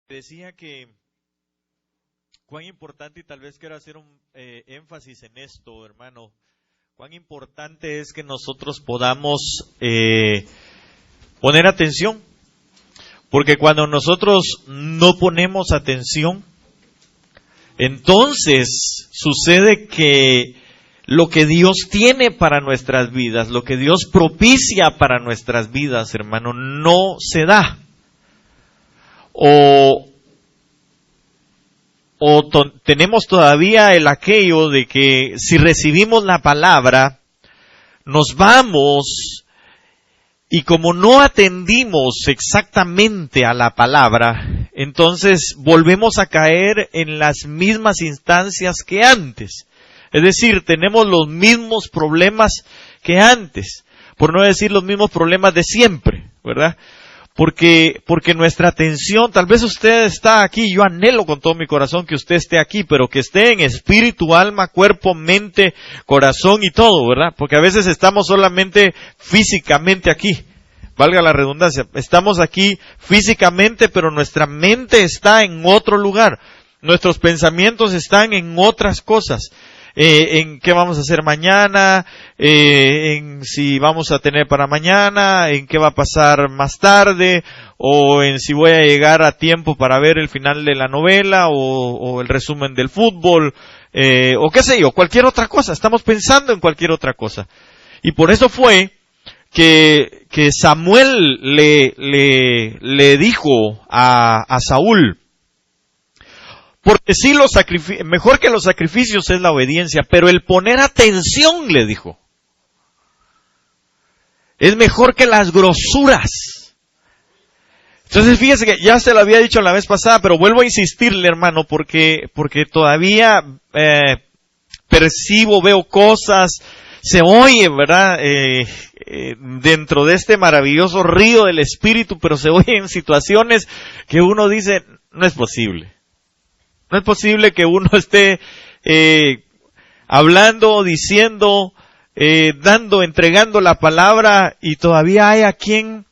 Decía que cuán importante, y tal vez quiero hacer un énfasis en esto, hermano, cuán importante es que nosotros podamos poner atención, porque cuando nosotros no ponemos atención, entonces sucede que lo que Dios tiene para nuestras vidas, lo que Dios propicia para nuestras vidas, hermano, no se da. Tenemos todavía el aquello de que si recibimos la palabra, nos vamos y como no atendimos exactamente a la palabra, entonces volvemos a caer en las mismas instancias que antes. Es decir, tenemos los mismos problemas que antes, por no decir los mismos problemas de siempre, ¿verdad? Porque nuestra atención, tal vez usted está aquí, yo anhelo con todo mi corazón que usted esté aquí, pero que esté en espíritu, alma, cuerpo, mente, corazón y todo, ¿verdad? Porque a veces estamos solamente físicamente aquí, valga la redundancia, estamos aquí físicamente, pero nuestra mente está en otro lugar, nuestros pensamientos están en otras cosas. En qué vamos a hacer mañana, en si vamos a tener para mañana, en qué va a pasar más tarde, o en si voy a llegar a tiempo para ver el final de la novela, o el resumen del fútbol, o qué sé yo, cualquier otra cosa. Estamos pensando en cualquier otra cosa. Y por eso fue que Samuel le dijo a Saúl, porque sí, mejor que los sacrificios es la obediencia, pero el poner atención, le dijo, es mejor que las grosuras. Entonces fíjese que ya se lo había dicho la vez pasada, pero vuelvo a insistirle, hermano, porque todavía percibo, veo cosas, se oye, ¿verdad? Dentro de este maravilloso río del Espíritu, pero se oyen situaciones que uno dice, no es posible. No es posible que uno esté hablando, diciendo, entregando la palabra y todavía haya quien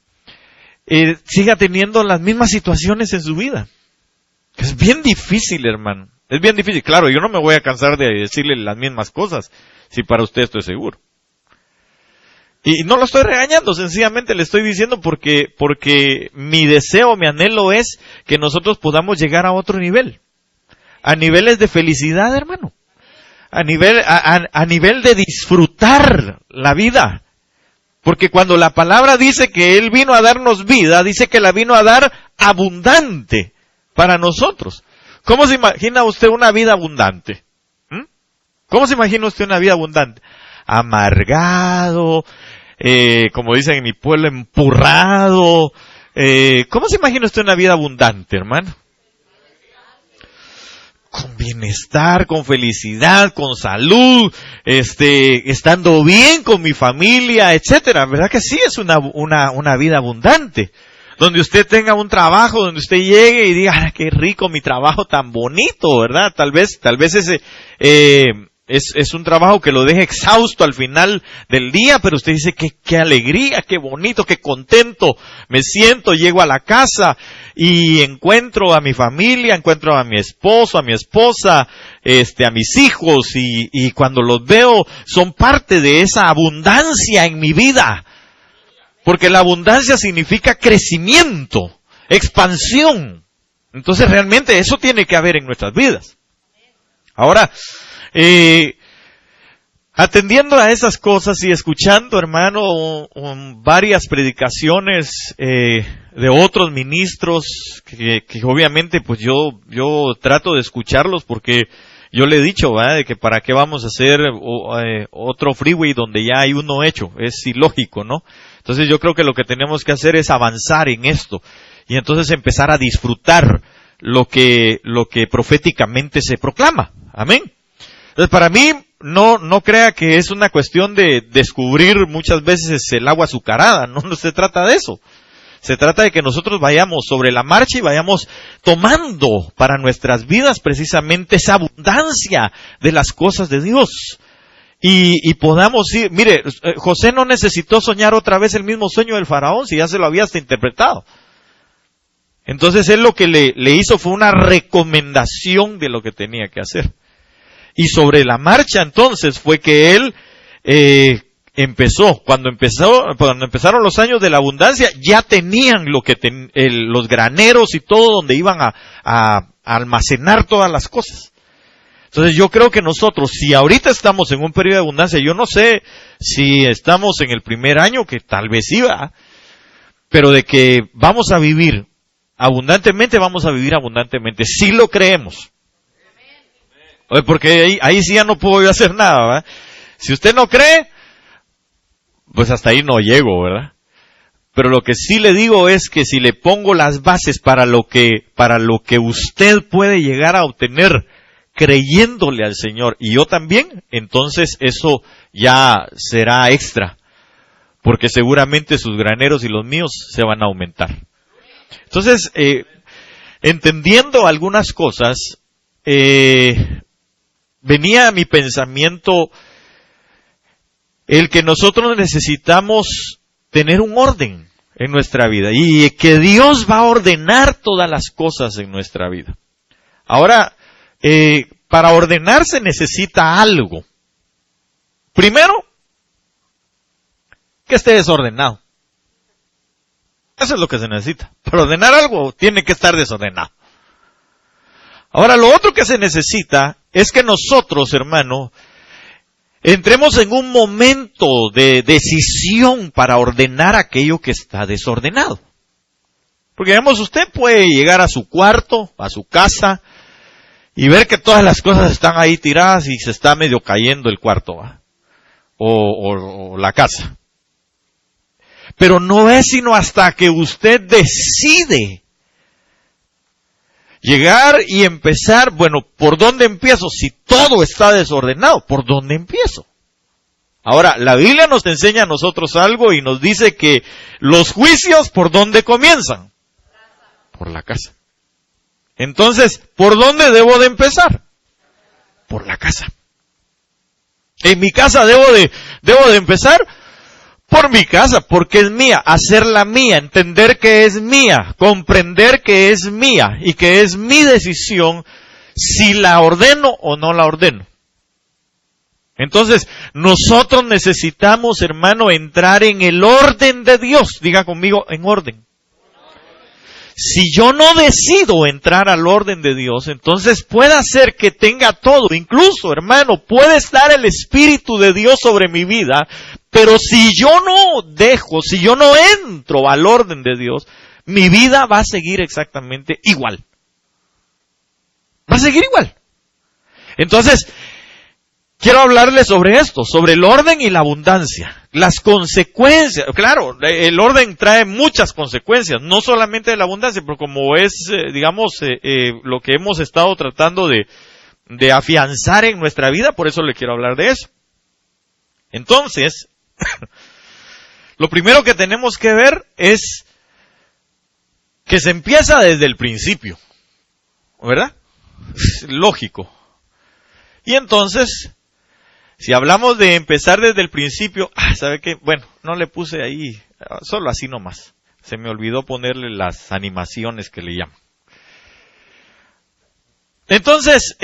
siga teniendo las mismas situaciones en su vida. Es bien difícil, hermano. Es bien difícil. Claro, yo no me voy a cansar de decirle las mismas cosas, si para usted estoy seguro. Y no lo estoy regañando, sencillamente le estoy diciendo porque mi deseo, mi anhelo es que nosotros podamos llegar a otro nivel. A niveles de felicidad, hermano. A nivel de disfrutar la vida. Porque cuando la palabra dice que Él vino a darnos vida, dice que la vino a dar abundante para nosotros. ¿Cómo se imagina usted una vida abundante? ¿Cómo se imagina usted una vida abundante? Amargado, como dicen en mi pueblo, empurrado. ¿Cómo se imagina usted una vida abundante, hermano? Con bienestar, con felicidad, con salud, estando bien con mi familia, etcétera. ¿Verdad que sí es una vida abundante? Donde usted tenga un trabajo, donde usted llegue y diga, qué rico mi trabajo tan bonito, ¿verdad? Tal vez ese, es un trabajo que lo deje exhausto al final del día, pero usted dice qué alegría, qué bonito, qué contento me siento, llego a la casa y encuentro a mi familia, encuentro a mi esposo, a mi esposa, a mis hijos y cuando los veo son parte de esa abundancia en mi vida. Porque la abundancia significa crecimiento, expansión. Entonces realmente eso tiene que haber en nuestras vidas. Ahora, atendiendo a esas cosas y escuchando, hermano, varias predicaciones de otros ministros que obviamente pues yo trato de escucharlos porque yo le he dicho, ¿verdad?, de que para qué vamos a hacer otro freeway donde ya hay uno hecho, es ilógico, ¿no? Entonces yo creo que lo que tenemos que hacer es avanzar en esto y entonces empezar a disfrutar lo que proféticamente se proclama. Amén. Entonces para mí no crea que es una cuestión de descubrir muchas veces el agua azucarada, no se trata de eso. Se trata de que nosotros vayamos sobre la marcha y vayamos tomando para nuestras vidas precisamente esa abundancia de las cosas de Dios. Y podamos ir, mire, José no necesitó soñar otra vez el mismo sueño del faraón, si ya se lo había hasta interpretado. Entonces él lo que le hizo fue una recomendación de lo que tenía que hacer. Y sobre la marcha entonces fue que él cuando empezaron los años de la abundancia, ya tenían los graneros y todo donde iban a almacenar todas las cosas. Entonces yo creo que nosotros, si ahorita estamos en un periodo de abundancia, yo no sé si estamos en el primer año, que tal vez iba, pero de que vamos a vivir abundantemente, vamos a vivir abundantemente, si lo creemos. Porque ahí sí ya no puedo yo hacer nada, ¿verdad? Si usted no cree, pues hasta ahí no llego, ¿verdad? Pero lo que sí le digo es que si le pongo las bases para lo que usted puede llegar a obtener creyéndole al Señor, y yo también, entonces eso ya será extra, porque seguramente sus graneros y los míos se van a aumentar. Entonces, entendiendo algunas cosas, venía a mi pensamiento el que nosotros necesitamos tener un orden en nuestra vida y que Dios va a ordenar todas las cosas en nuestra vida. Ahora, para ordenar se necesita algo. Primero, que esté desordenado. Eso es lo que se necesita. Para ordenar algo tiene que estar desordenado. Ahora, lo otro que se necesita es que nosotros, hermano, entremos en un momento de decisión para ordenar aquello que está desordenado. Porque, digamos, usted puede llegar a su cuarto, a su casa, y ver que todas las cosas están ahí tiradas y se está medio cayendo el cuarto, ¿va? O la casa. Pero no es sino hasta que usted decide llegar y empezar, bueno, ¿por dónde empiezo? Si todo está desordenado, ¿por dónde empiezo? Ahora, la Biblia nos enseña a nosotros algo y nos dice que los juicios, ¿por dónde comienzan? Por la casa. Entonces, ¿por dónde debo de empezar? Por la casa. En mi casa debo de empezar por mi casa, porque es mía, hacerla mía, entender que es mía, comprender que es mía y que es mi decisión si la ordeno o no la ordeno. Entonces, nosotros necesitamos, hermano, entrar en el orden de Dios. Diga conmigo, en orden. Si yo no decido entrar al orden de Dios, entonces puede ser que tenga todo. Incluso, hermano, puede estar el Espíritu de Dios sobre mi vida, pero si yo no si yo no entro al orden de Dios, mi vida va a seguir exactamente igual. Va a seguir igual. Entonces, quiero hablarles sobre esto, sobre el orden y la abundancia. Las consecuencias, claro, el orden trae muchas consecuencias, no solamente de la abundancia, pero como es, lo que hemos estado tratando de afianzar en nuestra vida, por eso le quiero hablar de eso. Entonces, lo primero que tenemos que ver es que se empieza desde el principio, ¿verdad? Es lógico. Y entonces, si hablamos de empezar desde el principio, ¿sabe qué? Bueno, no le puse ahí, solo así nomás. Se me olvidó ponerle las animaciones que le llaman. Entonces,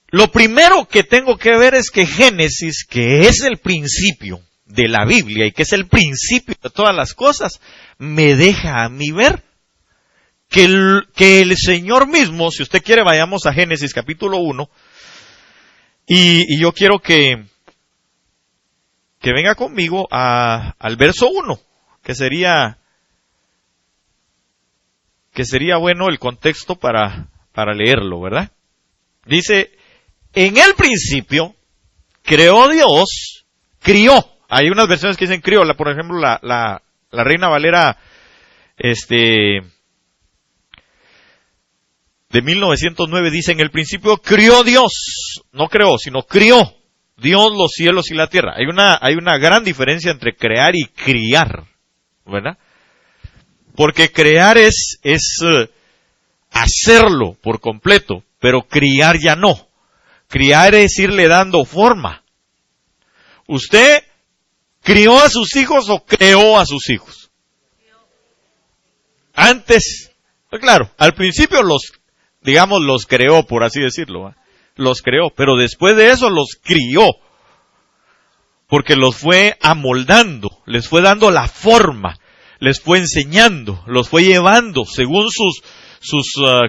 lo primero que tengo que ver es que Génesis, que es el principio de la Biblia y que es el principio de todas las cosas, me deja a mí ver que el Señor mismo, si usted quiere vayamos a Génesis capítulo 1, y yo quiero que venga conmigo al verso 1, que sería bueno el contexto para leerlo, ¿verdad? Dice, en el principio creó Dios, crió. Hay unas versiones que dicen crió, por ejemplo la Reina Valera de 1909 dice, en el principio crió Dios, no creó, sino crió Dios los cielos y la tierra. Hay una gran diferencia entre crear y criar, ¿verdad? Porque crear es hacerlo por completo, pero criar ya no. Criar es irle dando forma. ¿Usted crió a sus hijos o creó a sus hijos? Antes, claro, al principio los creó, por así decirlo, ¿va? Los creó, pero después de eso los crió, porque los fue amoldando, les fue dando la forma, les fue enseñando, los fue llevando según sus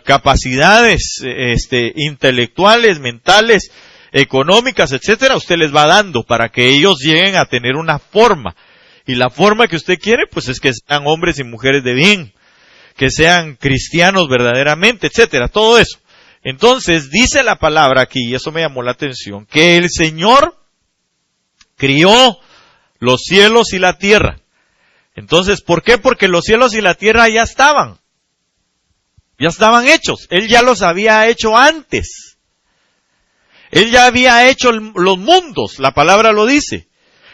capacidades intelectuales, mentales, económicas, etcétera. Usted les va dando para que ellos lleguen a tener una forma, y la forma que usted quiere pues es que sean hombres y mujeres de bien, que sean cristianos verdaderamente, etcétera, todo eso. Entonces dice la palabra aquí, y eso me llamó la atención, que el Señor crió los cielos y la tierra. Entonces, ¿por qué? Porque los cielos y la tierra ya estaban hechos. Él ya los había hecho antes. Él ya había hecho los mundos, la palabra lo dice.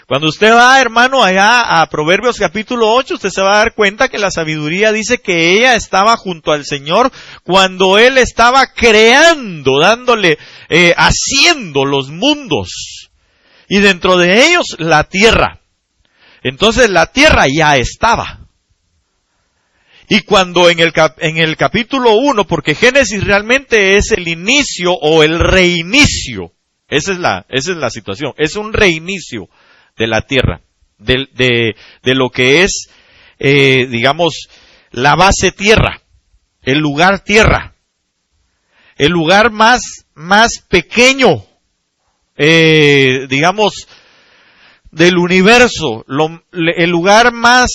Cuando usted va, hermano, allá a Proverbios capítulo 8, usted se va a dar cuenta que la sabiduría dice que ella estaba junto al Señor cuando Él estaba creando, haciendo los mundos. Y dentro de ellos, la tierra. Entonces la tierra ya estaba. Y cuando en el capítulo 1, porque Génesis realmente es el inicio o el reinicio, esa es la situación, es un reinicio de la tierra, de lo que es, la base tierra, el lugar tierra, el lugar más pequeño, del universo, el lugar más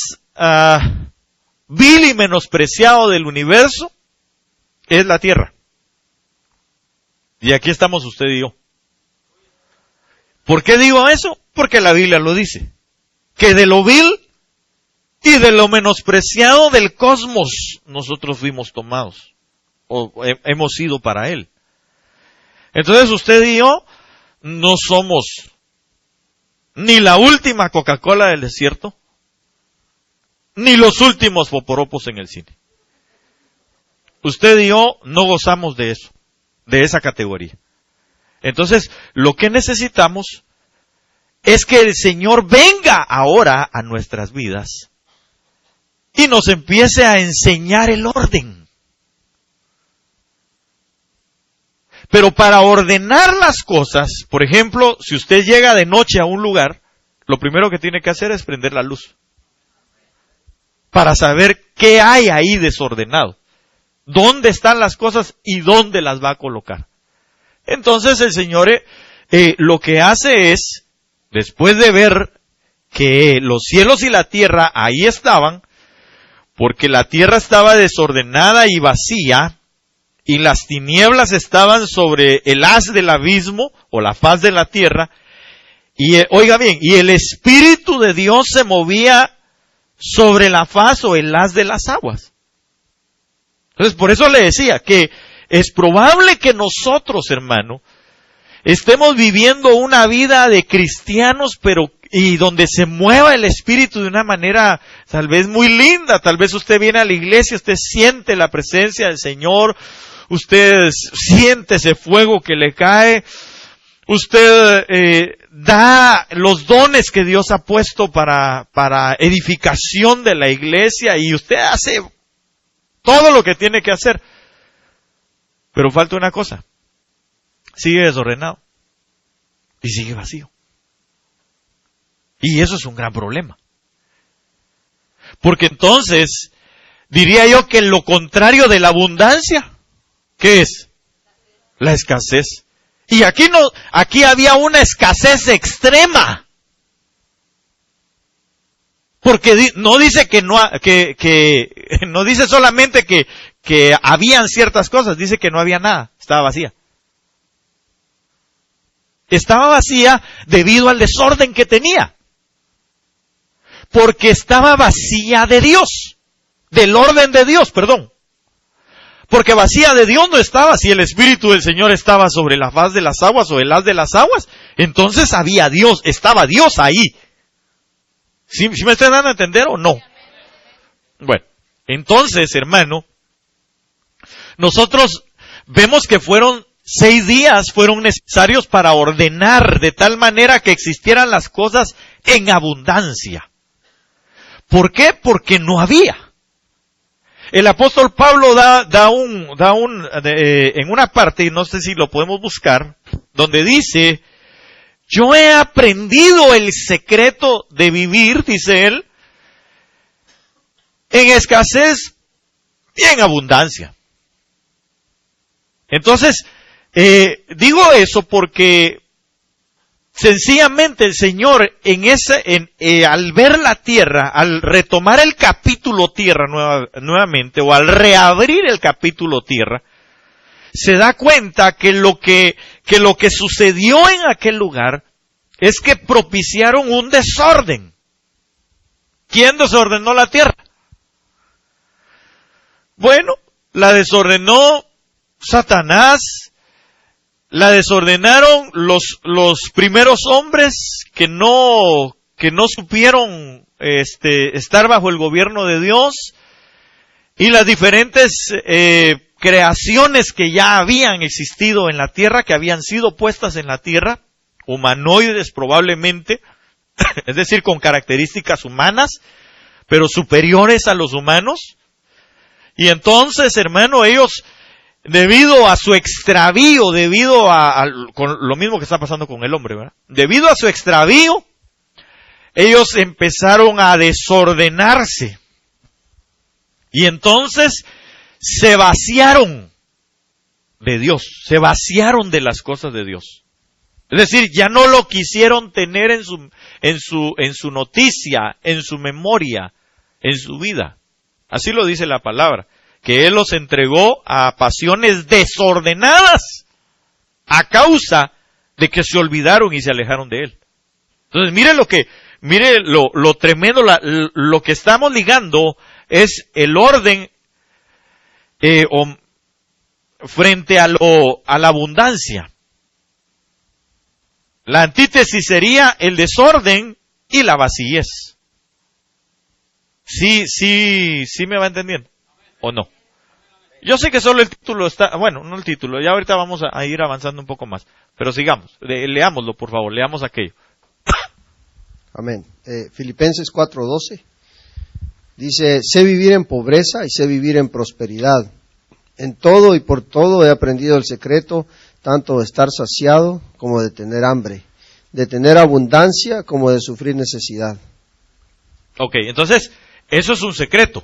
vil y menospreciado del universo es la tierra. Y aquí estamos usted y yo. ¿Por qué digo eso? Porque la Biblia lo dice. Que de lo vil y de lo menospreciado del cosmos nosotros fuimos tomados. O hemos sido para Él. Entonces usted y yo no somos ni la última Coca-Cola del desierto, ni los últimos poporopos en el cine. Usted y yo no gozamos de eso, de esa categoría. Entonces, lo que necesitamos es que el Señor venga ahora a nuestras vidas y nos empiece a enseñar el orden. Pero para ordenar las cosas, por ejemplo, si usted llega de noche a un lugar, lo primero que tiene que hacer es prender la luz. Para saber qué hay ahí desordenado. Dónde están las cosas y dónde las va a colocar. Entonces el Señor lo que hace es, después de ver que los cielos y la tierra ahí estaban, porque la tierra estaba desordenada y vacía, y las tinieblas estaban sobre el haz del abismo, o la faz de la tierra, y oiga bien, y el Espíritu de Dios se movía sobre la faz o el haz de las aguas. Entonces, por eso le decía que es probable que nosotros, hermano, estemos viviendo una vida de cristianos, y donde se mueva el Espíritu de una manera tal vez muy linda. Tal vez usted viene a la iglesia, usted siente la presencia del Señor, usted siente ese fuego que le cae, usted da los dones que Dios ha puesto para edificación de la iglesia, y usted hace todo lo que tiene que hacer. Pero falta una cosa: sigue desordenado y sigue vacío. Y eso es un gran problema. Porque entonces, diría yo que lo contrario de la abundancia, ¿qué es? La escasez. Y aquí había una escasez extrema. Porque no dice no dice solamente que habían ciertas cosas, dice que no había nada, estaba vacía. Estaba vacía debido al desorden que tenía. Porque estaba vacía de Dios, del orden de Dios, perdón. Porque vacía de Dios no estaba. Si el Espíritu del Señor estaba sobre la faz de las aguas o el haz de las aguas, entonces había Dios, estaba Dios ahí. ¿Sí me están dando a entender o no? Bueno, entonces, hermano, nosotros vemos que 6 días fueron necesarios para ordenar de tal manera que existieran las cosas en abundancia. ¿Por qué? Porque no había. el apóstol Pablo en una parte, y no sé si lo podemos buscar, donde dice, yo he aprendido el secreto de vivir, dice él, en escasez y en abundancia. Entonces, digo eso porque sencillamente el Señor al ver la tierra, al retomar el capítulo tierra nuevamente, o al reabrir el capítulo tierra, se da cuenta que lo que sucedió en aquel lugar es que propiciaron un desorden. ¿Quién desordenó la tierra? Bueno, la desordenó Satanás, la desordenaron los primeros hombres que no supieron estar bajo el gobierno de Dios, y las diferentes creaciones que ya habían existido en la tierra, que habían sido puestas en la tierra, humanoides probablemente, es decir, con características humanas, pero superiores a los humanos. Y entonces, hermano, ellos, debido a su extravío, con lo mismo que está pasando con el hombre, ¿verdad? Debido a su extravío, ellos empezaron a desordenarse. Y entonces se vaciaron de Dios, se vaciaron de las cosas de Dios. Es decir, ya no lo quisieron tener en su noticia, en su memoria, en su vida. Así lo dice la palabra, que Él los entregó a pasiones desordenadas a causa de que se olvidaron y se alejaron de Él. Entonces, mire lo tremendo, lo que estamos ligando es el orden frente a la abundancia. La antítesis sería el desorden y la vacillez. Sí me va entendiendo, ¿o no? Yo sé que solo el título está, bueno, no el título, ya ahorita vamos a ir avanzando un poco más, pero sigamos, leámoslo por favor, leamos aquello. Amén. Filipenses 4:12 dice, sé vivir en pobreza y sé vivir en prosperidad. En todo y por todo he aprendido el secreto, tanto de estar saciado como de tener hambre, de tener abundancia como de sufrir necesidad. Ok, entonces, eso es un secreto.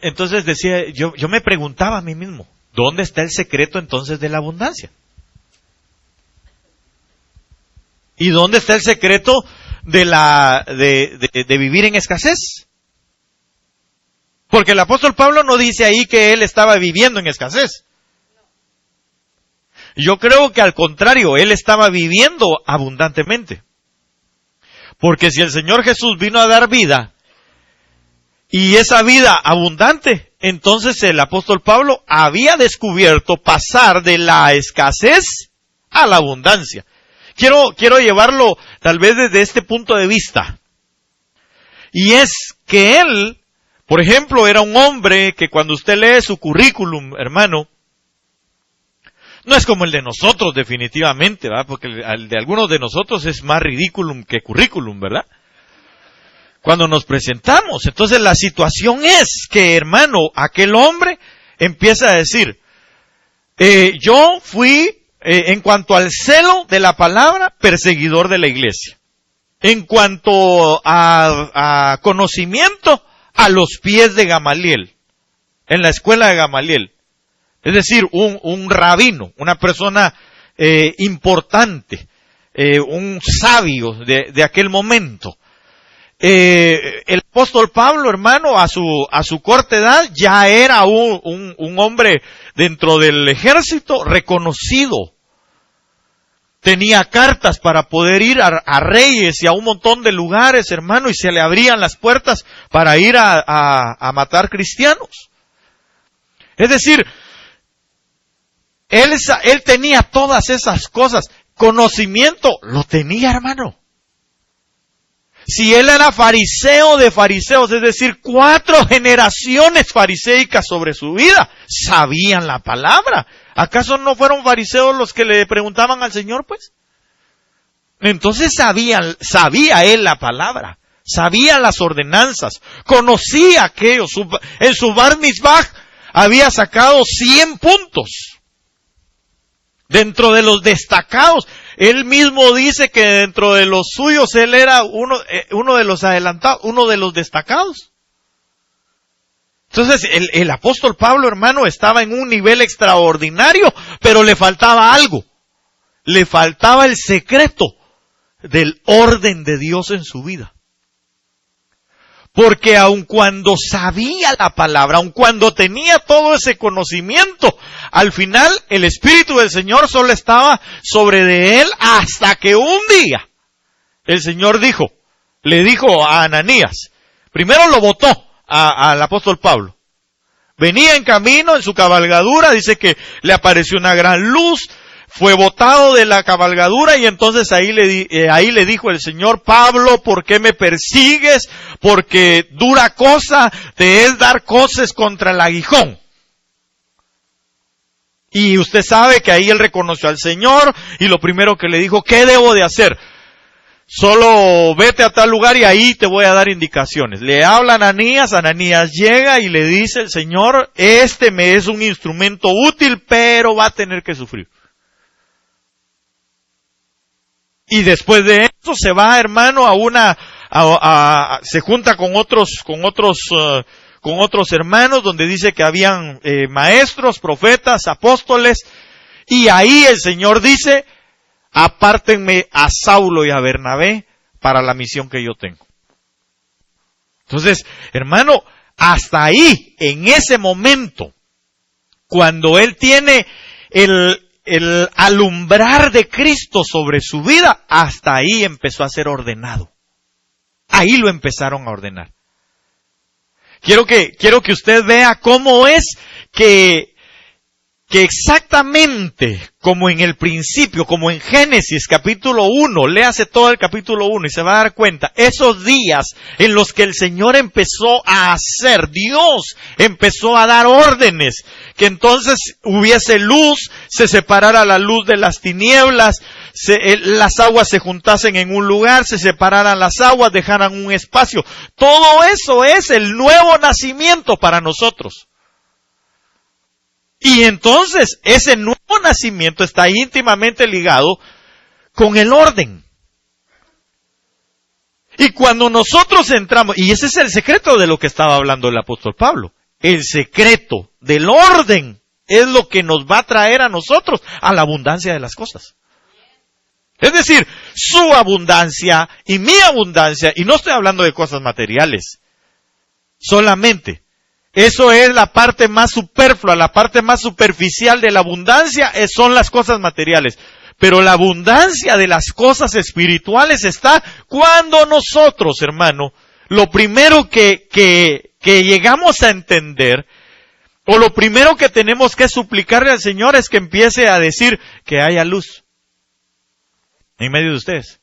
Entonces decía, yo me preguntaba a mí mismo, ¿dónde está el secreto entonces de la abundancia? ¿Y dónde está el secreto de vivir en escasez? Porque el apóstol Pablo no dice ahí que él estaba viviendo en escasez. Yo creo que al contrario, él estaba viviendo abundantemente. Porque si el Señor Jesús vino a dar vida, y esa vida abundante, entonces el apóstol Pablo había descubierto pasar de la escasez a la abundancia. Quiero llevarlo tal vez desde este punto de vista. Y es que él, por ejemplo, era un hombre que cuando usted lee su currículum, hermano, no es como el de nosotros definitivamente, ¿verdad? Porque el de algunos de nosotros es más ridículum que currículum, ¿verdad? Cuando nos presentamos. Entonces la situación es que, hermano, aquel hombre empieza a decir, yo fui, en cuanto al celo de la palabra, perseguidor de la iglesia. En cuanto a conocimiento, a los pies de Gamaliel, en la escuela de Gamaliel. Es decir, un rabino, una persona importante, un sabio de aquel momento. El apóstol Pablo, hermano, a su corta edad, ya era un hombre dentro del ejército reconocido. Tenía cartas para poder ir a reyes y a un montón de lugares, hermano, y se le abrían las puertas para ir a matar cristianos. Es decir, él tenía todas esas cosas. Conocimiento lo tenía, hermano. Si él era fariseo de fariseos, es decir, 4 generaciones fariseicas sobre su vida, sabían la palabra. ¿Acaso no fueron fariseos los que le preguntaban al Señor, pues? Entonces sabía él la palabra, sabía las ordenanzas, conocía aquello. En su Bar Mitzvah había sacado 100 puntos. Dentro de los destacados, él mismo dice que dentro de los suyos él era uno de los adelantados, uno de los destacados. Entonces el apóstol Pablo, hermano, estaba en un nivel extraordinario, pero le faltaba algo. Le faltaba el secreto del orden de Dios en su vida. Porque aun cuando sabía la palabra, aun cuando tenía todo ese conocimiento, al final el Espíritu del Señor solo estaba sobre de él hasta que un día el Señor le dijo a Ananías, primero lo botó al apóstol Pablo. Venía en camino, en su cabalgadura, dice que le apareció una gran luz, fue botado de la cabalgadura y entonces ahí le dijo el Señor, Pablo, ¿por qué me persigues? Porque dura cosa te es dar coces contra el aguijón. Y usted sabe que ahí él reconoció al Señor y lo primero que le dijo, ¿qué debo de hacer? Solo vete a tal lugar y ahí te voy a dar indicaciones. Le habla a Ananías llega y le dice el Señor, me es un instrumento útil, pero va a tener que sufrir. Y después de eso se va, hermano, se junta con otros hermanos donde dice que habían maestros, profetas, apóstoles, y ahí el Señor dice, apártenme a Saulo y a Bernabé para la misión que yo tengo. Entonces, hermano, hasta ahí, en ese momento, cuando él tiene el alumbrar de Cristo sobre su vida, hasta ahí empezó a ser ordenado. Ahí lo empezaron a ordenar. Quiero que usted vea cómo es que exactamente como en el principio, como en Génesis capítulo 1, léase todo el capítulo 1 y se va a dar cuenta, esos días en los que el Señor empezó a hacer, Dios empezó a dar órdenes, que entonces hubiese luz, se separara la luz de las tinieblas, las aguas se juntasen en un lugar, se separaran las aguas, dejaran un espacio. Todo eso es el nuevo nacimiento para nosotros. Y entonces ese nuevo nacimiento está íntimamente ligado con el orden. Y cuando nosotros entramos, y ese es el secreto de lo que estaba hablando el apóstol Pablo, el secreto del orden es lo que nos va a traer a nosotros a la abundancia de las cosas. Es decir, su abundancia y mi abundancia, y no estoy hablando de cosas materiales, solamente. Eso es la parte más superflua, la parte más superficial de la abundancia, son las cosas materiales. Pero la abundancia de las cosas espirituales está cuando nosotros, hermano, lo primero que llegamos a entender, o lo primero que tenemos que suplicarle al Señor es que empiece a decir que haya luz en medio de ustedes.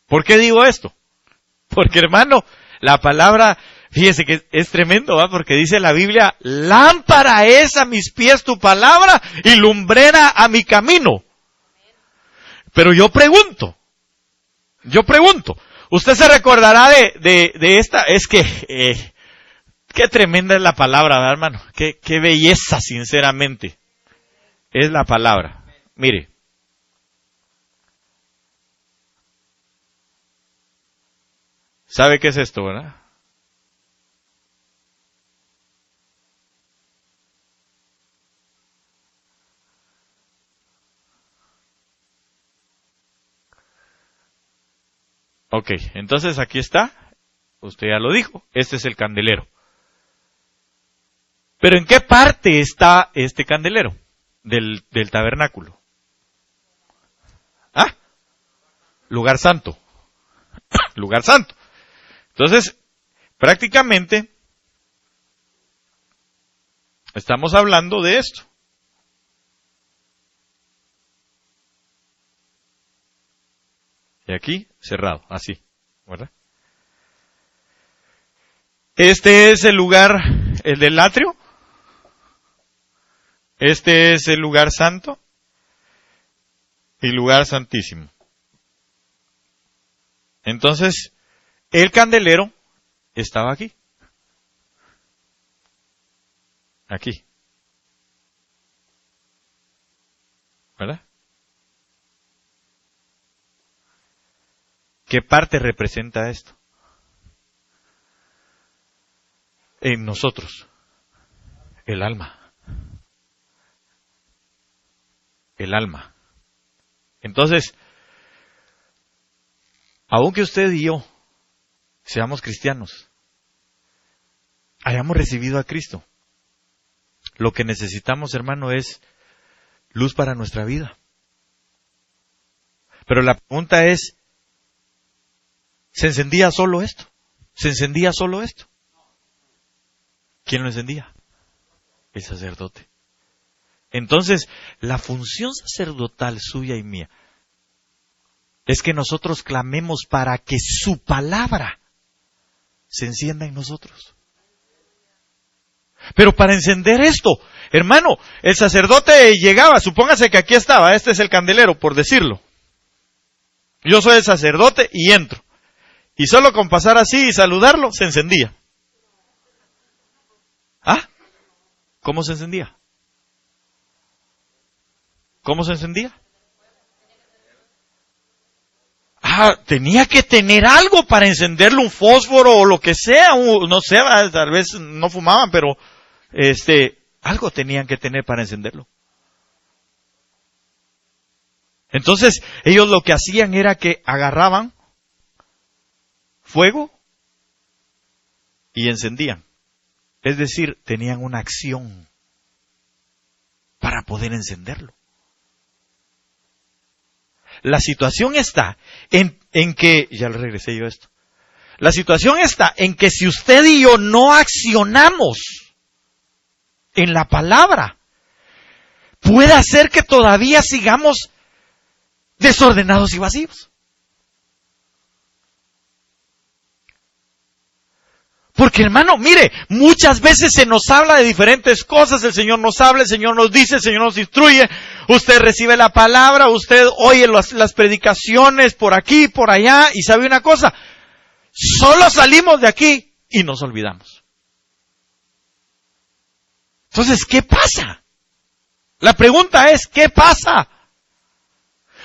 ¿Por qué digo esto? Porque, hermano, la palabra, fíjese que es tremendo, ¿va? Porque dice la Biblia, lámpara es a mis pies tu palabra y lumbrera a mi camino. Pero yo pregunto, usted se recordará de esta, es que, qué tremenda es la palabra, ¿verdad, hermano? Qué belleza, sinceramente, es la palabra. Mire. ¿Sabe qué es esto, verdad? Ok, entonces aquí está. Usted ya lo dijo. Este es el candelero. Pero ¿en qué parte está este candelero del tabernáculo? ¿Ah? Lugar santo. Lugar santo. Entonces, prácticamente, estamos hablando de esto. Y aquí, cerrado, así, ¿verdad? Este es el lugar, el del atrio. Este es el lugar santo y lugar santísimo. Entonces, el candelero estaba aquí. Aquí. ¿Verdad? ¿Qué parte representa esto? En nosotros. El alma. El alma. Entonces, aunque usted y yo seamos cristianos, hayamos recibido a Cristo, lo que necesitamos, hermano, es luz para nuestra vida. Pero la pregunta es, ¿se encendía solo esto? ¿Se encendía solo esto? ¿Quién lo encendía? El sacerdote. Entonces, la función sacerdotal suya y mía es que nosotros clamemos para que su palabra se encienda en nosotros. Pero para encender esto, hermano, el sacerdote llegaba, supóngase que aquí estaba, este es el candelero, por decirlo. Yo soy el sacerdote y entro. Y solo con pasar así y saludarlo, se encendía. ¿Ah? ¿Cómo se encendía? ¿Cómo se encendía? Tenía que tener algo para encenderlo, un fósforo o lo que sea, no sé, tal vez no fumaban, pero algo tenían que tener para encenderlo. Entonces, ellos lo que hacían era que agarraban fuego y encendían. Es decir, tenían una acción para poder encenderlo. La situación está en que, ya le regresé yo esto, la situación está en que si usted y yo no accionamos en la palabra, puede hacer que todavía sigamos desordenados y vacíos. Porque hermano, mire, muchas veces se nos habla de diferentes cosas, el Señor nos habla, el Señor nos dice, el Señor nos instruye, usted recibe la palabra, usted oye las predicaciones por aquí, por allá, y sabe una cosa, solo salimos de aquí y nos olvidamos. Entonces, ¿qué pasa? La pregunta es, ¿qué pasa?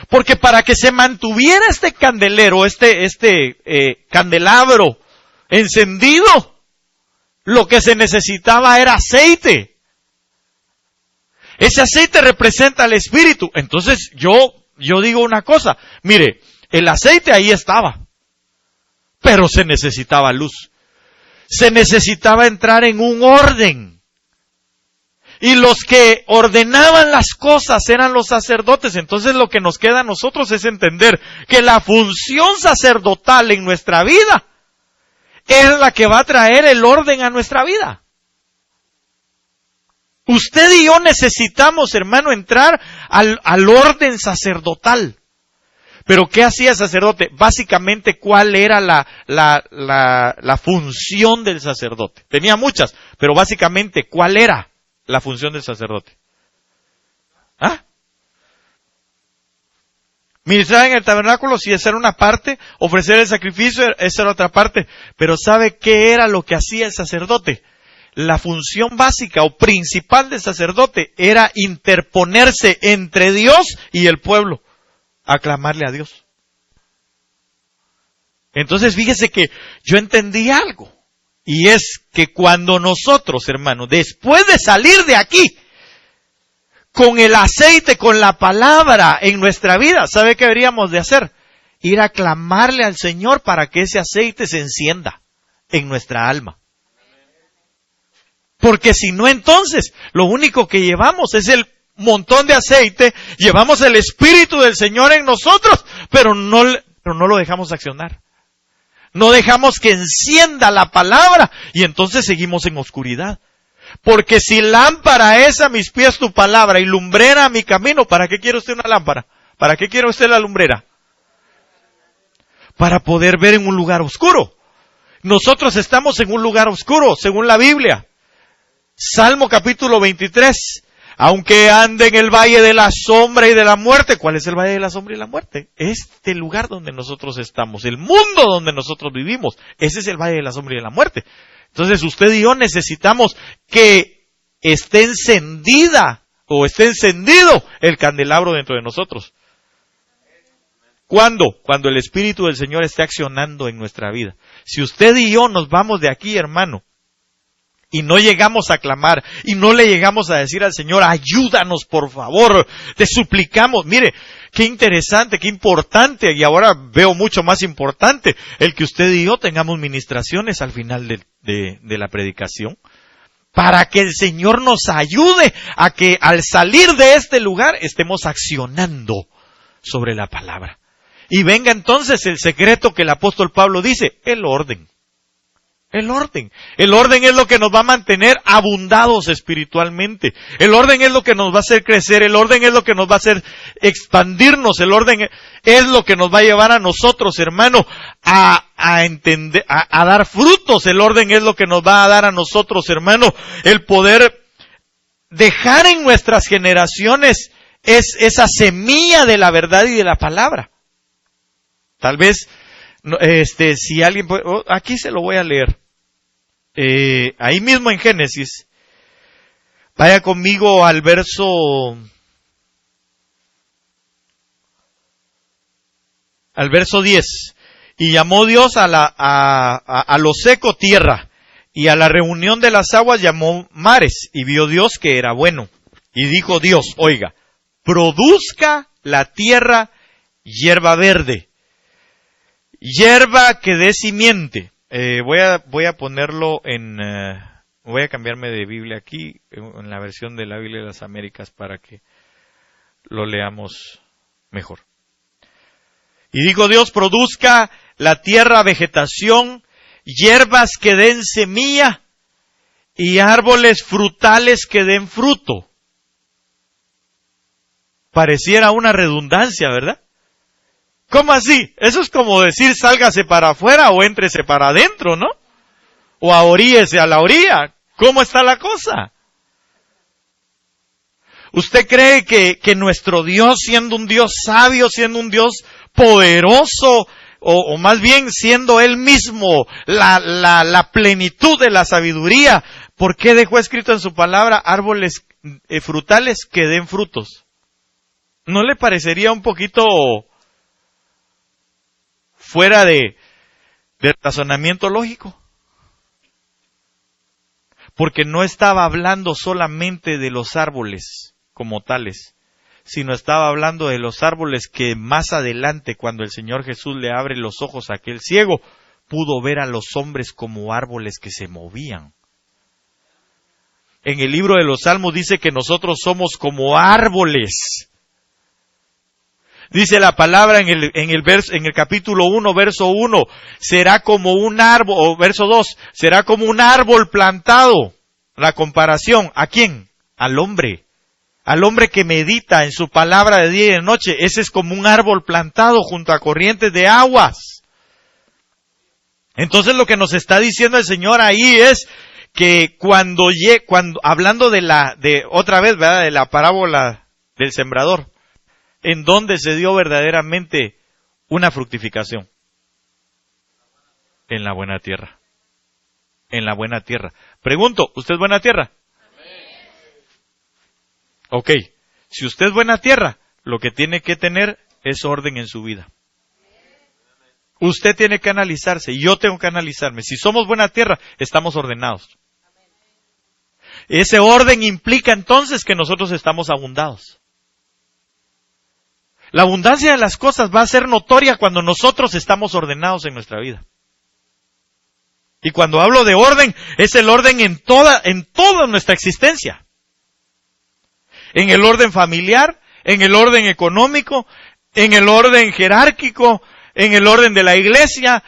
Porque para que se mantuviera este candelero, candelabro encendido, lo que se necesitaba era aceite. Ese aceite representa al Espíritu. Entonces yo digo una cosa, mire, el aceite ahí estaba, pero se necesitaba luz. Se necesitaba entrar en un orden. Y los que ordenaban las cosas eran los sacerdotes. Entonces lo que nos queda a nosotros es entender que la función sacerdotal en nuestra vida es la que va a traer el orden a nuestra vida. Usted y yo necesitamos, hermano, entrar al orden sacerdotal. Pero ¿qué hacía el sacerdote? Básicamente, ¿cuál era la función del sacerdote? Tenía muchas, pero básicamente, ¿cuál era la función del sacerdote? ¿Ah? Ministrar en el tabernáculo, si esa era una parte, ofrecer el sacrificio, esa era otra parte. Pero ¿sabe qué era lo que hacía el sacerdote? La función básica o principal del sacerdote era interponerse entre Dios y el pueblo, aclamarle a Dios. Entonces fíjese que yo entendí algo, y es que cuando nosotros, hermanos, después de salir de aquí, con el aceite, con la palabra en nuestra vida, ¿sabe qué deberíamos de hacer? Ir a clamarle al Señor para que ese aceite se encienda en nuestra alma. Porque si no, entonces, lo único que llevamos es el montón de aceite, llevamos el Espíritu del Señor en nosotros, pero no lo dejamos accionar. No dejamos que encienda la palabra y entonces seguimos en oscuridad. Porque si lámpara es a mis pies tu palabra y lumbrera a mi camino, ¿para qué quiere usted una lámpara? ¿Para qué quiere usted la lumbrera? Para poder ver en un lugar oscuro. Nosotros estamos en un lugar oscuro, según la Biblia. Salmo capítulo 23. Aunque ande en el valle de la sombra y de la muerte. ¿Cuál es el valle de la sombra y la muerte? Este lugar donde nosotros estamos, el mundo donde nosotros vivimos, ese es el valle de la sombra y de la muerte. Entonces usted y yo necesitamos que esté encendida o esté encendido el candelabro dentro de nosotros. ¿Cuándo? Cuando el Espíritu del Señor esté accionando en nuestra vida. Si usted y yo nos vamos de aquí, hermano, y no llegamos a clamar, y no le llegamos a decir al Señor, ayúdanos por favor, te suplicamos. Mire, qué interesante, qué importante, y ahora veo mucho más importante, el que usted y yo tengamos ministraciones al final de la predicación, para que el Señor nos ayude a que al salir de este lugar estemos accionando sobre la palabra. Y venga entonces el secreto que el apóstol Pablo dice, el orden. El orden. El orden es lo que nos va a mantener abundados espiritualmente. El orden es lo que nos va a hacer crecer. El orden es lo que nos va a hacer expandirnos. El orden es lo que nos va a llevar a nosotros, hermano, a entender, a dar frutos. El orden es lo que nos va a dar a nosotros, hermano, el poder dejar en nuestras generaciones esa semilla de la verdad y de la palabra. Tal vez, si alguien puede, aquí se lo voy a leer. Ahí mismo en Génesis, vaya conmigo al verso 10. Y llamó Dios a lo seco tierra, y a la reunión de las aguas llamó mares, y vio Dios que era bueno. Y dijo Dios, oiga, produzca la tierra hierba verde, hierba que dé simiente. Voy a ponerlo voy a cambiarme de Biblia aquí, en la versión de la Biblia de las Américas, para que lo leamos mejor. Y dijo Dios, produzca la tierra vegetación, hierbas que den semilla, y árboles frutales que den fruto. Pareciera una redundancia, ¿verdad? ¿Cómo así? Eso es como decir sálgase para afuera o éntrese para adentro, ¿no? O ahoríese a la orilla. ¿Cómo está la cosa? ¿Usted cree que nuestro Dios, siendo un Dios sabio, siendo un Dios poderoso, o más bien siendo Él mismo la plenitud de la sabiduría, ¿por qué dejó escrito en su palabra árboles frutales que den frutos? ¿No le parecería un poquito fuera de razonamiento lógico? Porque no estaba hablando solamente de los árboles como tales, sino estaba hablando de los árboles que más adelante, cuando el Señor Jesús le abre los ojos a aquel ciego, pudo ver a los hombres como árboles que se movían. En el libro de los Salmos dice que nosotros somos como árboles. Dice la palabra en el capítulo 1, verso 1, será como un árbol, o verso 2, será como un árbol plantado. La comparación, ¿a quién? Al hombre que medita en su palabra de día y de noche. Ese es como un árbol plantado junto a corrientes de aguas. Entonces lo que nos está diciendo el Señor ahí es que cuando hablando otra vez, ¿verdad?, de la parábola del sembrador, en donde se dio verdaderamente una fructificación. En la buena tierra. En la buena tierra. Pregunto, ¿usted es buena tierra? Ok, si usted es buena tierra, lo que tiene que tener es orden en su vida. Usted tiene que analizarse y yo tengo que analizarme. Si somos buena tierra, estamos ordenados. Ese orden implica entonces que nosotros estamos abundados. La abundancia de las cosas va a ser notoria cuando nosotros estamos ordenados en nuestra vida. Y cuando hablo de orden, es el orden en toda nuestra existencia. En el orden familiar, en el orden económico, en el orden jerárquico, en el orden de la iglesia,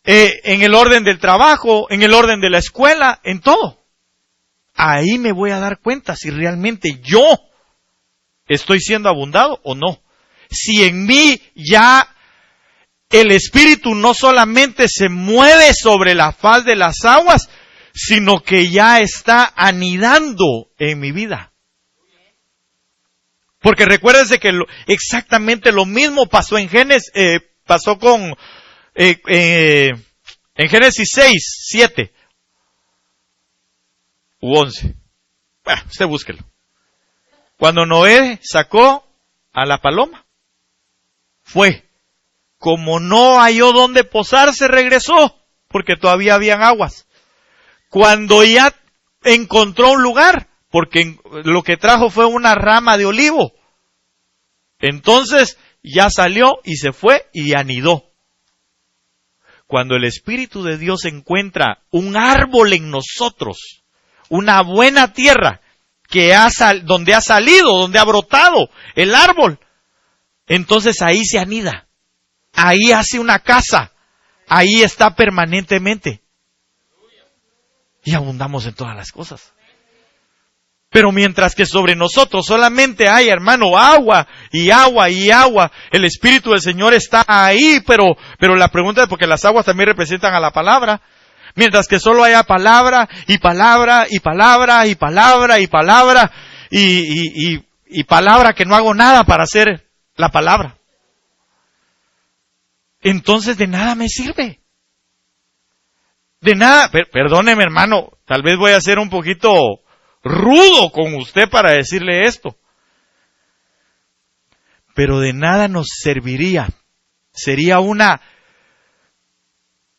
en el orden del trabajo, en el orden de la escuela, en todo. Ahí me voy a dar cuenta si realmente yo estoy siendo abundado o no. Si en mí ya el Espíritu no solamente se mueve sobre la faz de las aguas, sino que ya está anidando en mi vida. Porque recuérdense que exactamente lo mismo pasó en Génesis, en Génesis 6, 7 u 11. Bueno, usted búsquelo. Cuando Noé sacó a la paloma, fue. Como no halló dónde posarse, regresó, porque todavía habían aguas. Cuando ya encontró un lugar, porque lo que trajo fue una rama de olivo, entonces ya salió y se fue y anidó. Cuando el Espíritu de Dios encuentra un árbol en nosotros, una buena tierra, donde ha salido, donde ha brotado el árbol, entonces ahí se anida. Ahí hace una casa, ahí está permanentemente. Y abundamos en todas las cosas. Pero mientras que sobre nosotros solamente hay, hermano, agua y agua y agua, el Espíritu del Señor está ahí, pero la pregunta es porque las aguas también representan a la palabra. Mientras que solo haya palabra y palabra y palabra y palabra y palabra y palabra que no hago nada para hacer la palabra. Entonces de nada me sirve. De nada, perdóneme hermano, tal vez voy a ser un poquito rudo con usted para decirle esto. Pero de nada nos serviría. Sería una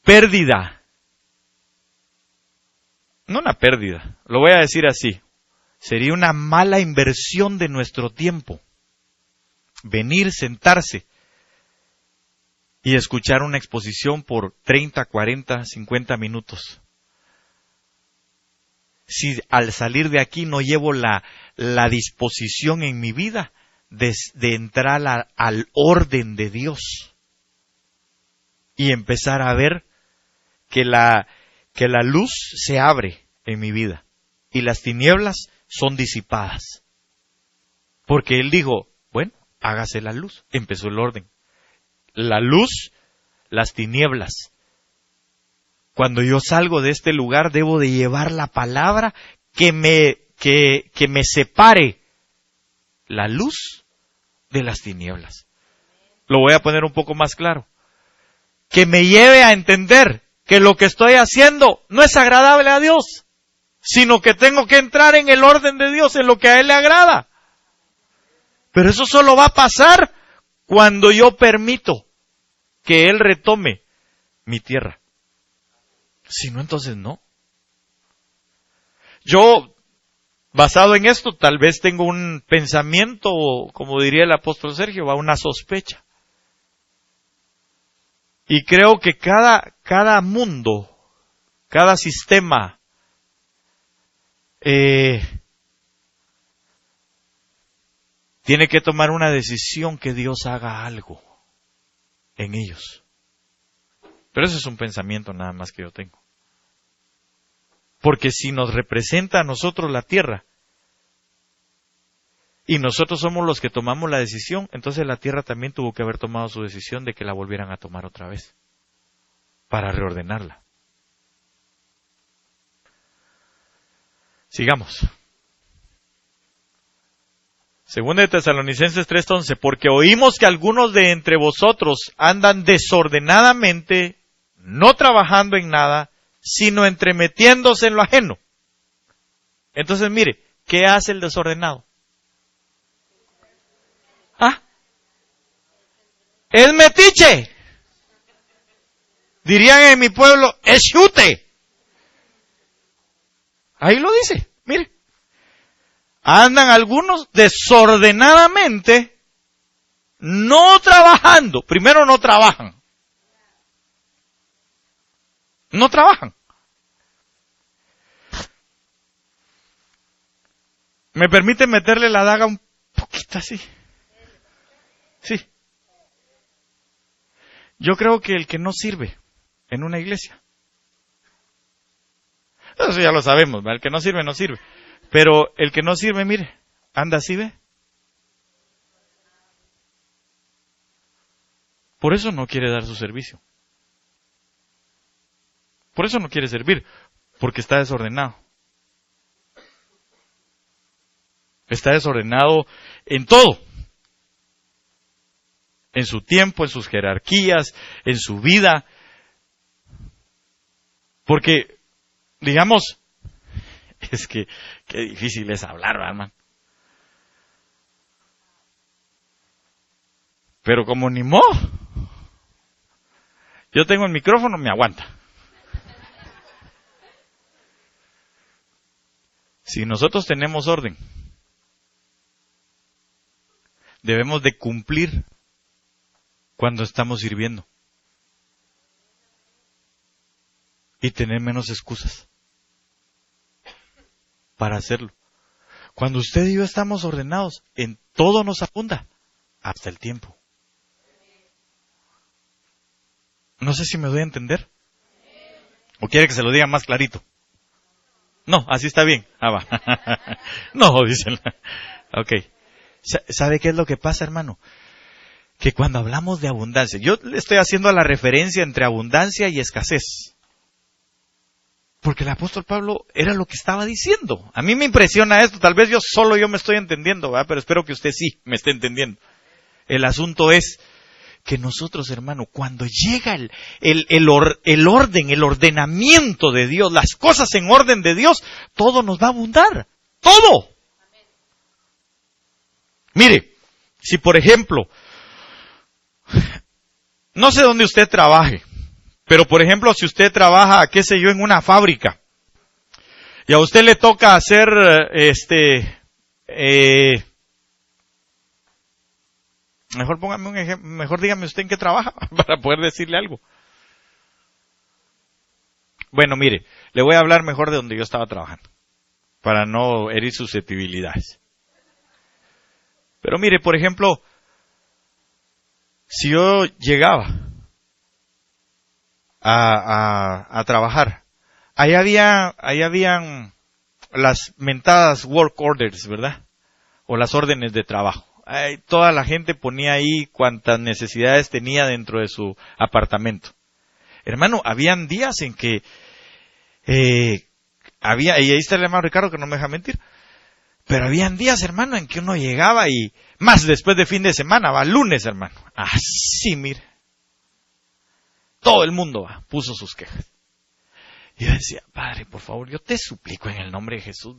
pérdida. No una pérdida, lo voy a decir así. Sería una mala inversión de nuestro tiempo. Venir, sentarse y escuchar una exposición por 30, 40, 50 minutos. Si al salir de aquí no llevo la disposición en mi vida de entrar al orden de Dios y empezar a ver que la luz se abre en mi vida y las tinieblas son disipadas. Porque Él dijo, bueno, hágase la luz. Empezó el orden. La luz, las tinieblas. Cuando yo salgo de este lugar debo de llevar la palabra que me separe la luz de las tinieblas. Lo voy a poner un poco más claro. Que me lleve a entender que lo que estoy haciendo no es agradable a Dios, sino que tengo que entrar en el orden de Dios, en lo que a Él le agrada. Pero eso solo va a pasar cuando yo permito que Él retome mi tierra. Si no, entonces no. Yo, basado en esto, tal vez tengo un pensamiento, como diría el apóstol Sergio, una sospecha. Y creo que cada mundo, cada sistema, tiene que tomar una decisión que Dios haga algo en ellos. Pero eso es un pensamiento nada más que yo tengo. Porque si nos representa a nosotros la tierra, y nosotros somos los que tomamos la decisión, entonces la tierra también tuvo que haber tomado su decisión de que la volvieran a tomar otra vez, para reordenarla. Sigamos. Segunda de Tesalonicenses 3:11, porque oímos que algunos de entre vosotros andan desordenadamente, no trabajando en nada, sino entremetiéndose en lo ajeno. Entonces mire, ¿qué hace el desordenado? ¿Ah? Es metiche. Dirían en mi pueblo, es chute. Ahí lo dice, mire. Andan algunos desordenadamente, no trabajando. Primero no trabajan. No trabajan. ¿Me permite meterle la daga un poquito así? Sí. Yo creo que el que no sirve en una iglesia, eso ya lo sabemos, ¿verdad? El que no sirve, no sirve. Pero el que no sirve, mire, anda así, ¿ve? Por eso no quiere dar su servicio. Por eso no quiere servir, porque está desordenado. Está desordenado en todo. En su tiempo, en sus jerarquías, en su vida. Porque, digamos, es que qué difícil es hablar, hermano. Pero como ni modo, yo tengo el micrófono, me aguanta. Si nosotros tenemos orden, debemos de cumplir cuando estamos sirviendo y tener menos excusas para hacerlo. Cuando usted y yo estamos ordenados, en todo nos abunda, hasta el tiempo. No sé si me doy a entender. ¿O quiere que se lo diga más clarito? No, así está bien. Ah, va. No, dicen. Ok. ¿Sabe qué es lo que pasa, hermano? Que cuando hablamos de abundancia, yo le estoy haciendo la referencia entre abundancia y escasez. Porque el apóstol Pablo era lo que estaba diciendo. A mí me impresiona esto, tal vez yo me estoy entendiendo, ¿verdad? Pero espero que usted sí me esté entendiendo. El asunto es que nosotros, hermano, cuando llega el orden, el ordenamiento de Dios, las cosas en orden de Dios, todo nos va a abundar. ¡Todo! Mire, si por ejemplo, no sé dónde usted trabaje, pero por ejemplo, si usted trabaja, qué sé yo, en una fábrica, y a usted le toca hacer, mejor póngame un ejemplo, mejor dígame usted en qué trabaja, para poder decirle algo. Bueno, mire, le voy a hablar mejor de donde yo estaba trabajando, para no herir susceptibilidades. Pero mire, por ejemplo, si yo llegaba a trabajar, ahí habían las mentadas work orders, ¿verdad? O las órdenes de trabajo. Toda la gente ponía ahí cuantas necesidades tenía dentro de su apartamento. Hermano, habían días en que y ahí está el hermano Ricardo que no me deja mentir, pero habían días, hermano, en que uno llegaba y más después de fin de semana, va lunes, hermano, así, mire, todo el mundo puso sus quejas. Y yo decía, Padre, por favor, yo te suplico en el nombre de Jesús,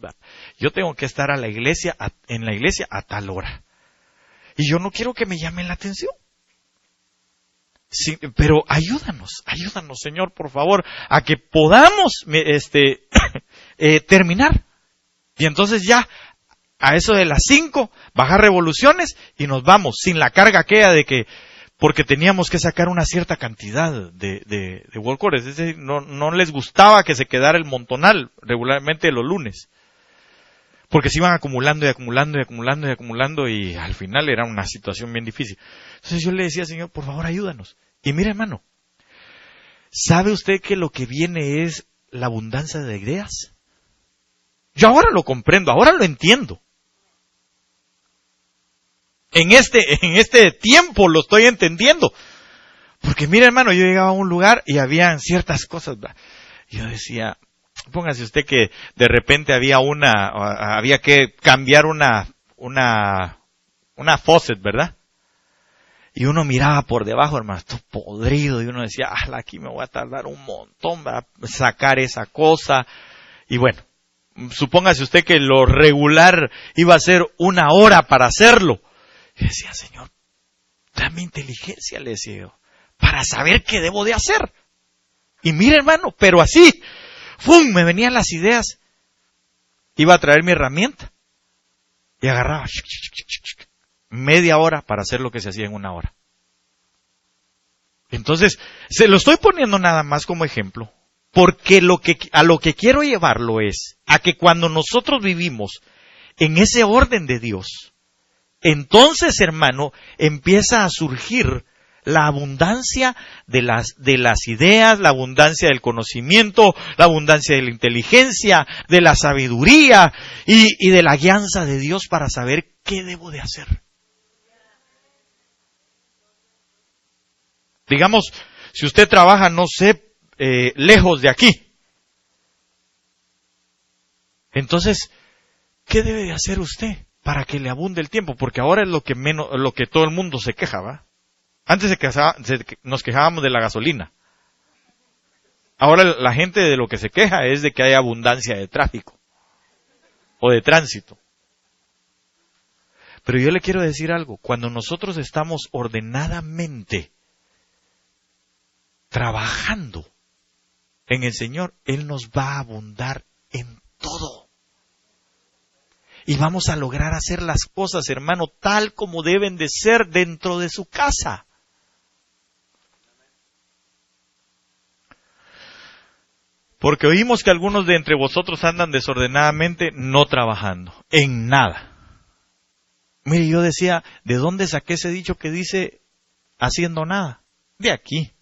yo tengo que estar en la iglesia a tal hora. Y yo no quiero que me llamen la atención. Sí, pero ayúdanos, Señor, por favor, a que podamos terminar. Y entonces ya, a eso de las 5, bajar revoluciones y nos vamos, sin la carga aquella de que, porque teníamos que sacar una cierta cantidad de work orders. Es decir, no les gustaba que se quedara el montonal regularmente los lunes. Porque se iban acumulando y al final era una situación bien difícil. Entonces yo le decía, Señor, por favor, ayúdanos. Y mire, hermano, ¿sabe usted que lo que viene es la abundancia de ideas? Yo ahora lo comprendo, ahora lo entiendo. En este tiempo lo estoy entendiendo. Porque mire, hermano, yo llegaba a un lugar y habían ciertas cosas. Yo decía, póngase usted que de repente había que cambiar una faucet, ¿verdad? Y uno miraba por debajo, hermano, esto podrido, y uno decía, aquí me voy a tardar un montón para sacar esa cosa. Y bueno, supóngase usted que lo regular iba a ser 1 hora para hacerlo. Y decía, Señor, dame inteligencia, le decía yo, para saber qué debo de hacer. Y mire, hermano, pero así, ¡fum!, me venían las ideas. Iba a traer mi herramienta y agarraba media hora para hacer lo que se hacía en 1 hora. Entonces, se lo estoy poniendo nada más como ejemplo, porque a lo que quiero llevarlo es a que cuando nosotros vivimos en ese orden de Dios, entonces, hermano, empieza a surgir la abundancia de las ideas, la abundancia del conocimiento, la abundancia de la inteligencia, de la sabiduría y de la guianza de Dios para saber qué debo de hacer. Digamos, si usted trabaja, no sé, lejos de aquí, entonces, ¿qué debe de hacer usted? para que le abunde el tiempo, porque ahora es lo que todo el mundo se queja, ¿va? Antes nos quejábamos de la gasolina. Ahora la gente de lo que se queja es de que hay abundancia de tráfico o de tránsito. Pero yo le quiero decir algo, cuando nosotros estamos ordenadamente trabajando en el Señor, Él nos va a abundar en todo. Y vamos a lograr hacer las cosas, hermano, tal como deben de ser dentro de su casa. Porque oímos que algunos de entre vosotros andan desordenadamente, no trabajando, en nada. Mire, yo decía, ¿de dónde saqué ese dicho que dice haciendo nada? De aquí.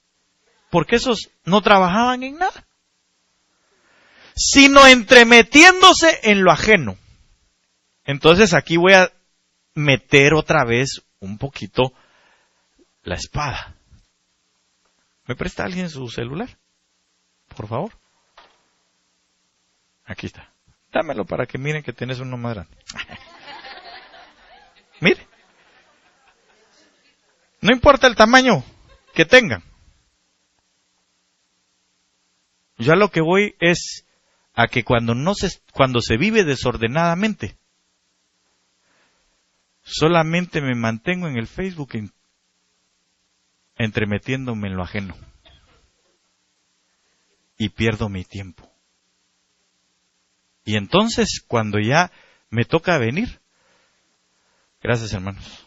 Porque esos no trabajaban en nada, sino entremetiéndose en lo ajeno. Entonces aquí voy a meter otra vez un poquito la espada. ¿Me presta alguien su celular? Por favor. Aquí está. Dámelo para que miren que tienes uno más grande. Mire. No importa el tamaño que tengan. Yo a lo que voy es a que cuando se vive desordenadamente, solamente me mantengo en el Facebook entremetiéndome en lo ajeno. Y pierdo mi tiempo. Y entonces, cuando ya me toca venir, gracias hermanos,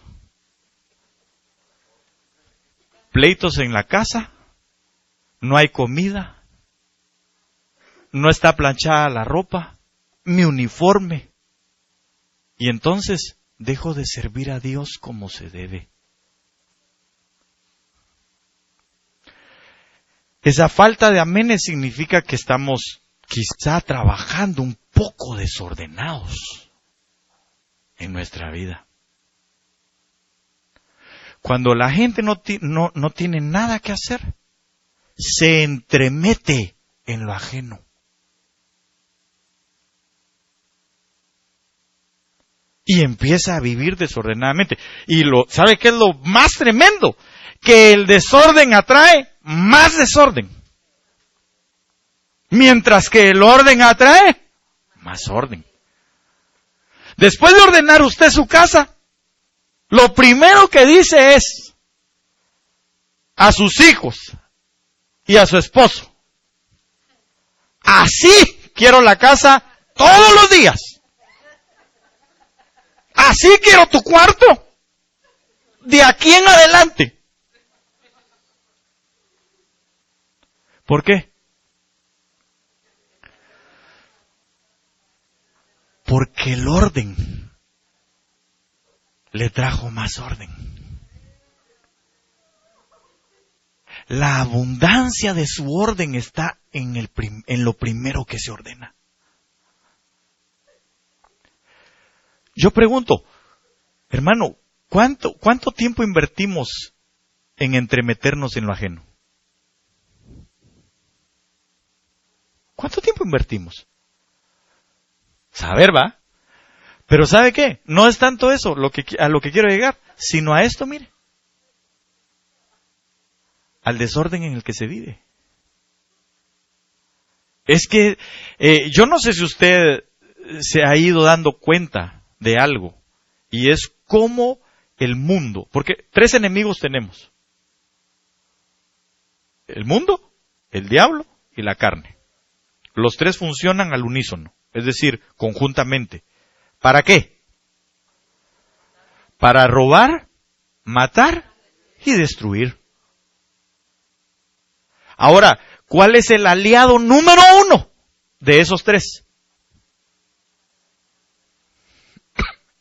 pleitos en la casa, no hay comida, no está planchada la ropa, mi uniforme, y entonces dejo de servir a Dios como se debe. Esa falta de amenes significa que estamos quizá trabajando un poco desordenados en nuestra vida. Cuando la gente no tiene nada que hacer, se entremete en lo ajeno. Y empieza a vivir desordenadamente. Y ¿sabe qué es lo más tremendo? Que el desorden atrae más desorden. Mientras que el orden atrae más orden. Después de ordenar usted su casa, lo primero que dice es a sus hijos y a su esposo: así quiero la casa todos los días. Así quiero tu cuarto de aquí en adelante. ¿Por qué? Porque el orden le trajo más orden. La abundancia de su orden está en lo primero que se ordena. Yo pregunto, hermano, ¿cuánto tiempo invertimos en entremeternos en lo ajeno? ¿Cuánto tiempo invertimos? Saber, ¿va? Pero ¿sabe qué? No es tanto eso a lo que quiero llegar, sino a esto, mire. Al desorden en el que se vive. Es que yo no sé si usted se ha ido dando cuenta de algo, y es cómo el mundo, porque 3 enemigos tenemos: el mundo, el diablo y la carne. Los 3 funcionan al unísono, es decir, conjuntamente. ¿Para qué? Para robar, matar y destruir. Ahora, ¿cuál es el aliado número 1 de esos 3?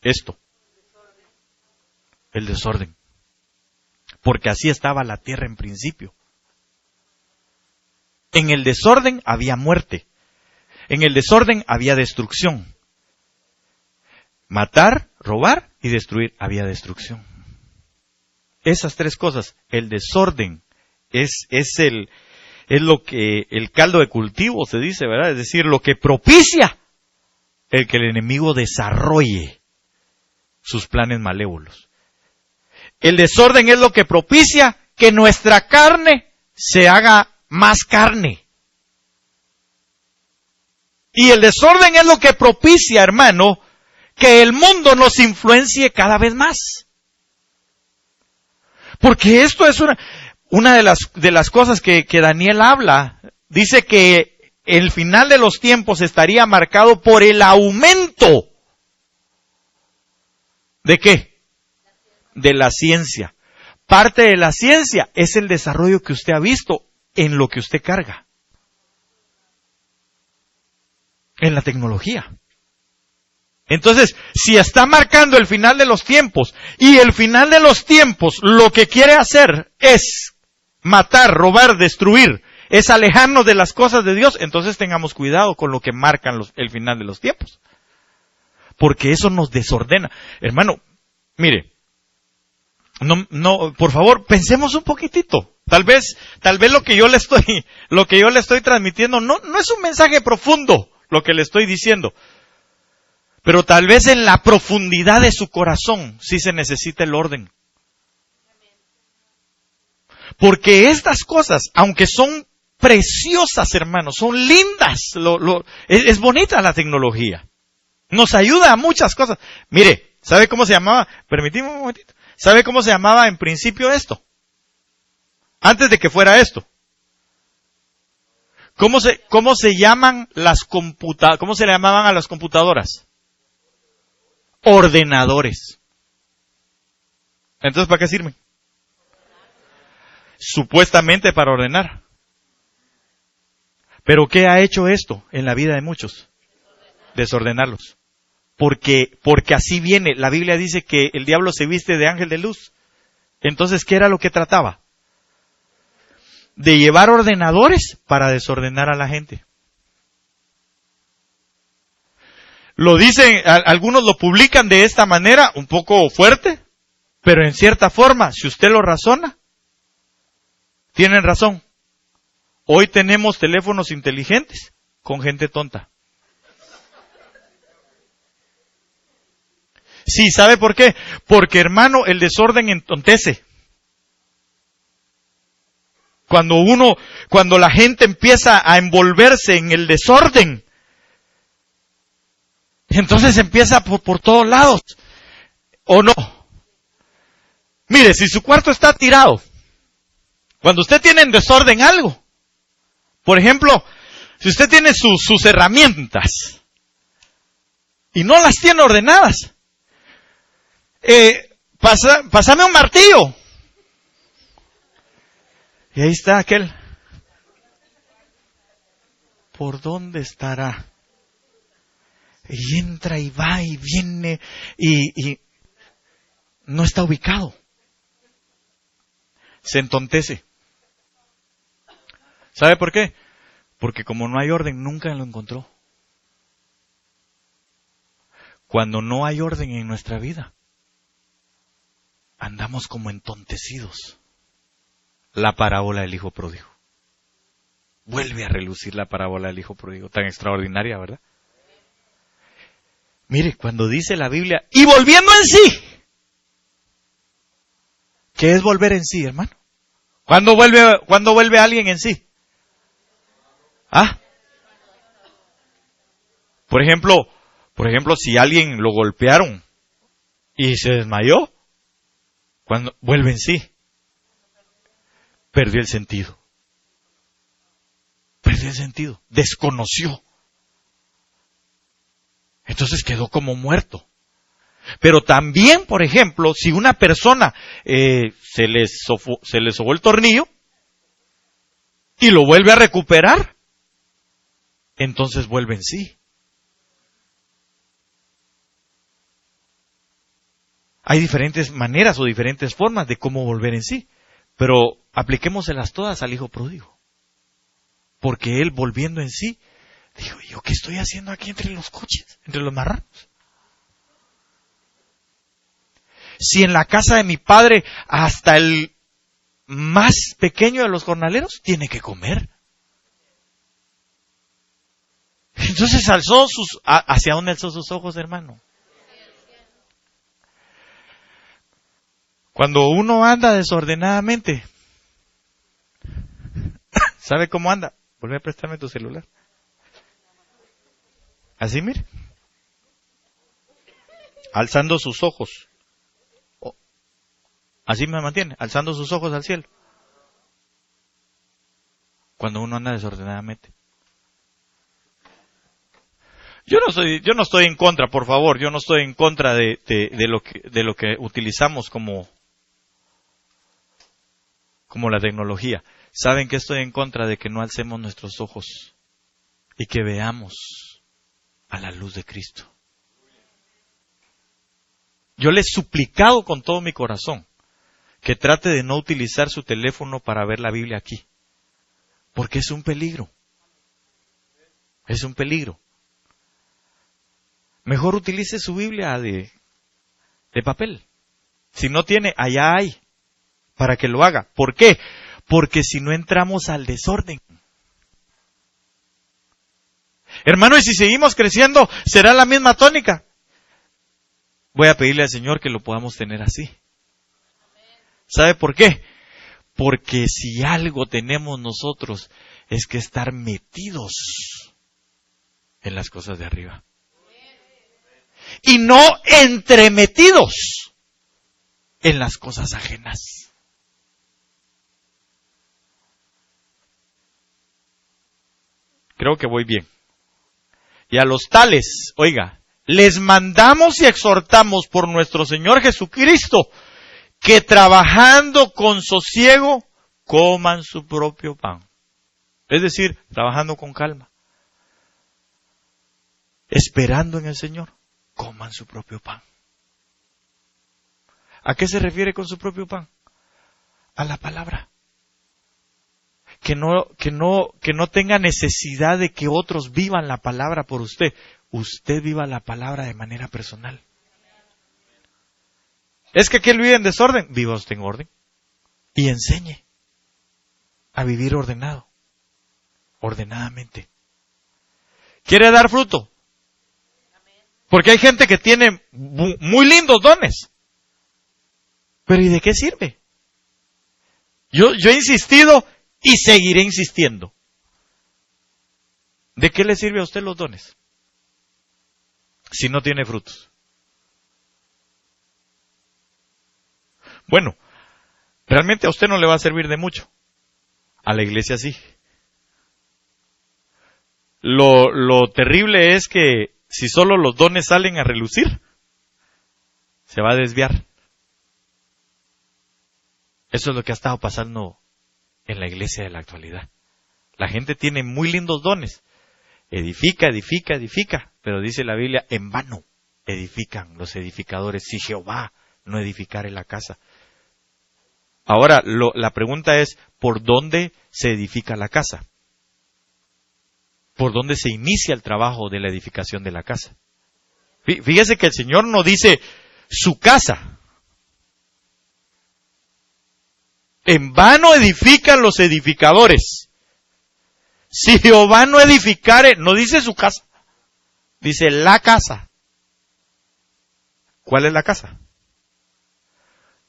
Esto. El desorden. Porque así estaba la tierra en principio. En el desorden había muerte. En el desorden había destrucción. Matar, robar y destruir, había destrucción. Esas 3 cosas, el desorden es lo que el caldo de cultivo se dice, ¿verdad? Es decir, lo que propicia el que el enemigo desarrolle sus planes malévolos. El desorden es lo que propicia que nuestra carne se haga más carne. Y el desorden es lo que propicia, hermano, que el mundo nos influencie cada vez más. Porque esto es una de las cosas que Daniel habla. Dice que el final de los tiempos estaría marcado por el aumento. ¿De qué? De la ciencia. Parte de la ciencia es el desarrollo que usted ha visto en lo que usted carga. En la tecnología. Entonces, si está marcando el final de los tiempos, y el final de los tiempos lo que quiere hacer es matar, robar, destruir, es alejarnos de las cosas de Dios, entonces tengamos cuidado con lo que marcan el final de los tiempos. Porque eso nos desordena. Hermano, mire, no, por favor, pensemos un poquitito. Tal vez lo que yo le estoy transmitiendo no es un mensaje profundo lo que le estoy diciendo. Pero tal vez en la profundidad de su corazón sí se necesita el orden. Porque estas cosas, aunque son preciosas, hermanos, son lindas, es bonita la tecnología. Nos ayuda a muchas cosas. Mire, ¿sabe cómo se llamaba? Permítame un momentito. ¿Sabe cómo se llamaba en principio esto? Antes de que fuera esto. ¿Cómo se llaman cómo se le llamaban a las computadoras? Ordenadores. Entonces, ¿para qué sirven? Supuestamente para ordenar. Pero ¿qué ha hecho esto en la vida de muchos? Desordenarlos. Porque así viene. La Biblia dice que el diablo se viste de ángel de luz. Entonces, ¿qué era lo que trataba? De llevar ordenadores para desordenar a la gente. Lo dicen, algunos lo publican de esta manera, un poco fuerte, pero en cierta forma, si usted lo razona, tienen razón. Hoy tenemos teléfonos inteligentes con gente tonta. Sí, ¿sabe por qué? Porque, hermano, el desorden entontece. Cuando la gente empieza a envolverse en el desorden, entonces empieza por todos lados. ¿O no? Mire, si su cuarto está tirado, cuando usted tiene en desorden algo, por ejemplo, si usted tiene sus herramientas y no las tiene ordenadas, pásame un martillo. Y ahí está aquel. ¿Por dónde estará? Y entra y va y viene y no está ubicado. Se entontece. ¿Sabe por qué? Porque como no hay orden, nunca lo encontró. Cuando no hay orden en nuestra vida, andamos como entontecidos. La parábola del hijo pródigo. Vuelve a relucir la parábola del hijo pródigo, tan extraordinaria, ¿verdad? Mire, cuando dice la Biblia, y volviendo en sí. ¿Qué es volver en sí, hermano? ¿Cuándo vuelve alguien en sí? ¿Ah? Por ejemplo, si alguien lo golpearon y se desmayó, cuando vuelve en sí, perdió el sentido. Perdió el sentido. Desconoció. Entonces quedó como muerto. Pero también, por ejemplo, si una persona se le sobó el tornillo y lo vuelve a recuperar, entonces vuelve en sí. Hay diferentes maneras o diferentes formas de cómo volver en sí, pero apliquémoselas todas al hijo pródigo. Porque él, volviendo en sí, dijo, ¿yo qué estoy haciendo aquí entre los coches, entre los marranos? Si en la casa de mi padre hasta el más pequeño de los jornaleros tiene que comer. Entonces ¿hacia dónde alzó sus ojos, hermano? Cuando uno anda desordenadamente, ¿sabe cómo anda? Vuelve a prestarme tu celular. Así, mire. Alzando sus ojos. Así me mantiene, alzando sus ojos al cielo. Cuando uno anda desordenadamente. Yo no estoy en contra, por favor, yo no estoy en contra de lo que utilizamos como la tecnología. ¿Saben que estoy en contra de que no alcemos nuestros ojos y que veamos a la luz de Cristo? Yo le he suplicado con todo mi corazón que trate de no utilizar su teléfono para ver la Biblia aquí, porque es un peligro. Es un peligro. Mejor utilice su Biblia de papel. Si no tiene, allá hay, para que lo haga. ¿Por qué? Porque si no entramos al desorden. Hermano, y si seguimos creciendo, será la misma tónica. Voy a pedirle al Señor que lo podamos tener así. ¿Sabe por qué? Porque si algo tenemos nosotros es que estar metidos en las cosas de arriba. Y no entremetidos en las cosas ajenas. Creo que voy bien. Y a los tales, oiga, les mandamos y exhortamos por nuestro Señor Jesucristo que trabajando con sosiego coman su propio pan. Es decir, trabajando con calma. Esperando en el Señor, coman su propio pan. ¿A qué se refiere con su propio pan? A la palabra. Que no tenga necesidad de que otros vivan la palabra por usted. Usted viva la palabra de manera personal. ¿Es que aquel vive en desorden? Viva usted en orden. Y enseñe a vivir ordenado. Ordenadamente. ¿Quiere dar fruto? Porque hay gente que tiene muy lindos dones. Pero ¿y de qué sirve? Yo he insistido y seguiré insistiendo. ¿De qué le sirve a usted los dones? Si no tiene frutos. Bueno, realmente a usted no le va a servir de mucho. A la iglesia sí. Lo terrible es que si solo los dones salen a relucir, se va a desviar. Eso es lo que ha estado pasando en la iglesia de la actualidad. La gente tiene muy lindos dones. Edifica, pero dice la Biblia, en vano edifican los edificadores si Jehová no edificare la casa. Ahora, la pregunta es, ¿por dónde se edifica la casa? ¿Por dónde se inicia el trabajo de la edificación de la casa? Fíjese que el Señor no dice su casa. En vano edifican los edificadores. Si Jehová no edificare, no dice su casa, dice la casa. ¿Cuál es la casa?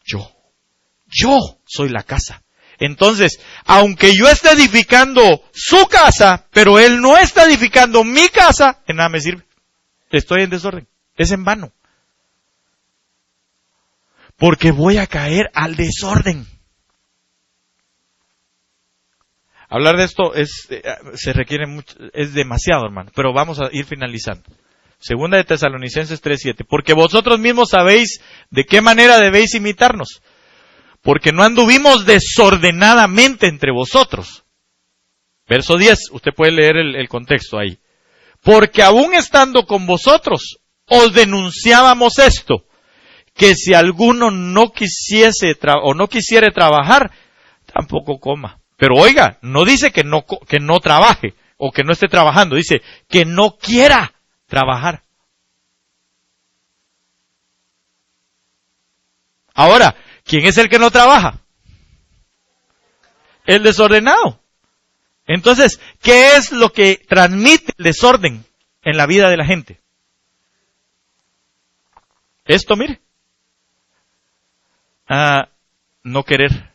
Yo soy la casa. Entonces, aunque yo esté edificando su casa, pero Él no está edificando mi casa, de nada me sirve. Estoy en desorden. Es en vano. Porque voy a caer al desorden. Hablar de esto se requiere mucho, es demasiado, hermano, pero vamos a ir finalizando. Segunda de Tesalonicenses 3:7. Porque vosotros mismos sabéis de qué manera debéis imitarnos. Porque no anduvimos desordenadamente entre vosotros. Verso 10, usted puede leer el contexto ahí. Porque aún estando con vosotros, os denunciábamos esto, que si alguno no quisiese o no quisiere trabajar, tampoco coma. Pero oiga, no dice que no trabaje o que no esté trabajando, dice que no quiera trabajar. Ahora, ¿quién es el que no trabaja? El desordenado. Entonces, ¿qué es lo que transmite el desorden en la vida de la gente? Esto, mire. No querer.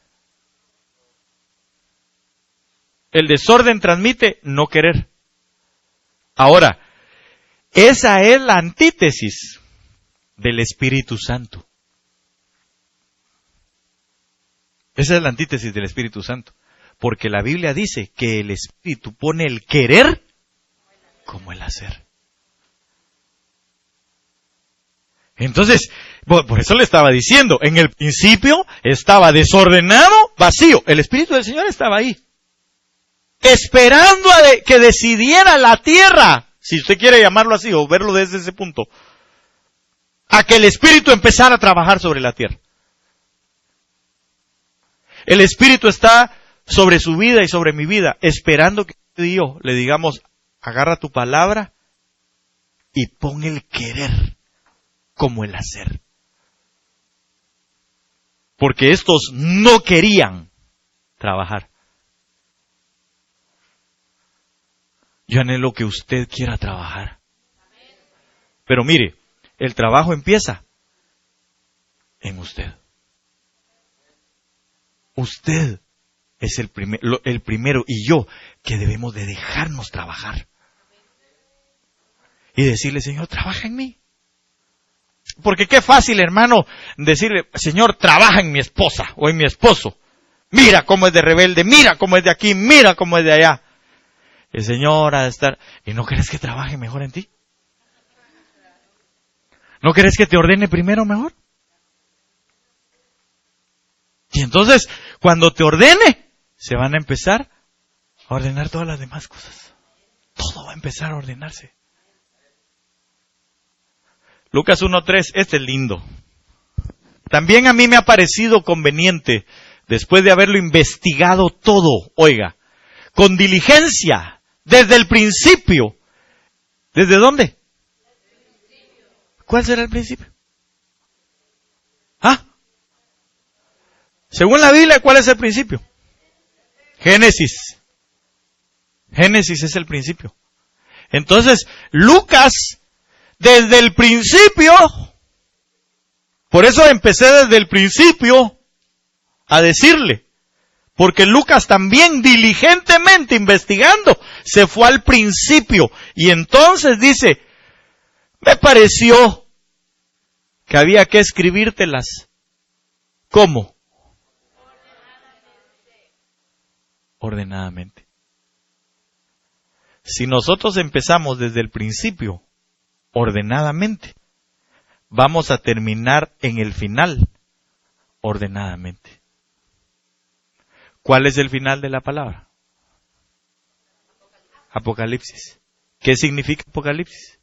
El desorden transmite no querer. Ahora, esa es la antítesis del Espíritu Santo. Esa es la antítesis del Espíritu Santo. Porque la Biblia dice que el Espíritu pone el querer como el hacer. Entonces, por eso le estaba diciendo, en el principio estaba desordenado, vacío. El Espíritu del Señor estaba ahí, esperando a que decidiera la tierra, si usted quiere llamarlo así o verlo desde ese punto, a que el Espíritu empezara a trabajar sobre la tierra. El Espíritu está sobre su vida y sobre mi vida, esperando que usted y yo le digamos, agarra tu palabra y pon el querer como el hacer. Porque estos no querían trabajar. Yo anhelo que usted quiera trabajar. Pero mire, el trabajo empieza en usted. Usted es el primero y yo que debemos de dejarnos trabajar. Y decirle, Señor, trabaja en mí. Porque qué fácil, hermano, decirle, Señor, trabaja en mi esposa o en mi esposo. Mira cómo es de rebelde, mira cómo es de aquí, mira cómo es de allá. El Señor ha de estar... ¿Y no querés que trabaje mejor en ti? ¿No querés que te ordene primero mejor? Y entonces, cuando te ordene, se van a empezar a ordenar todas las demás cosas. Todo va a empezar a ordenarse. Lucas 1:3, este es lindo. También a mí me ha parecido conveniente, después de haberlo investigado todo, oiga, con diligencia, desde el principio. ¿Desde dónde? ¿Cuál será el principio? Según la Biblia, ¿cuál es el principio? Génesis. Génesis es el principio. Entonces, Lucas, desde el principio, por eso empecé desde el principio a decirle, porque Lucas también diligentemente investigando, se fue al principio, y entonces dice, me pareció que había que escribírtelas. ¿Cómo? Ordenadamente. Si nosotros empezamos desde el principio, ordenadamente, vamos a terminar en el final, ordenadamente. ¿Cuál es el final de la palabra? Apocalipsis. ¿Qué significa Apocalipsis?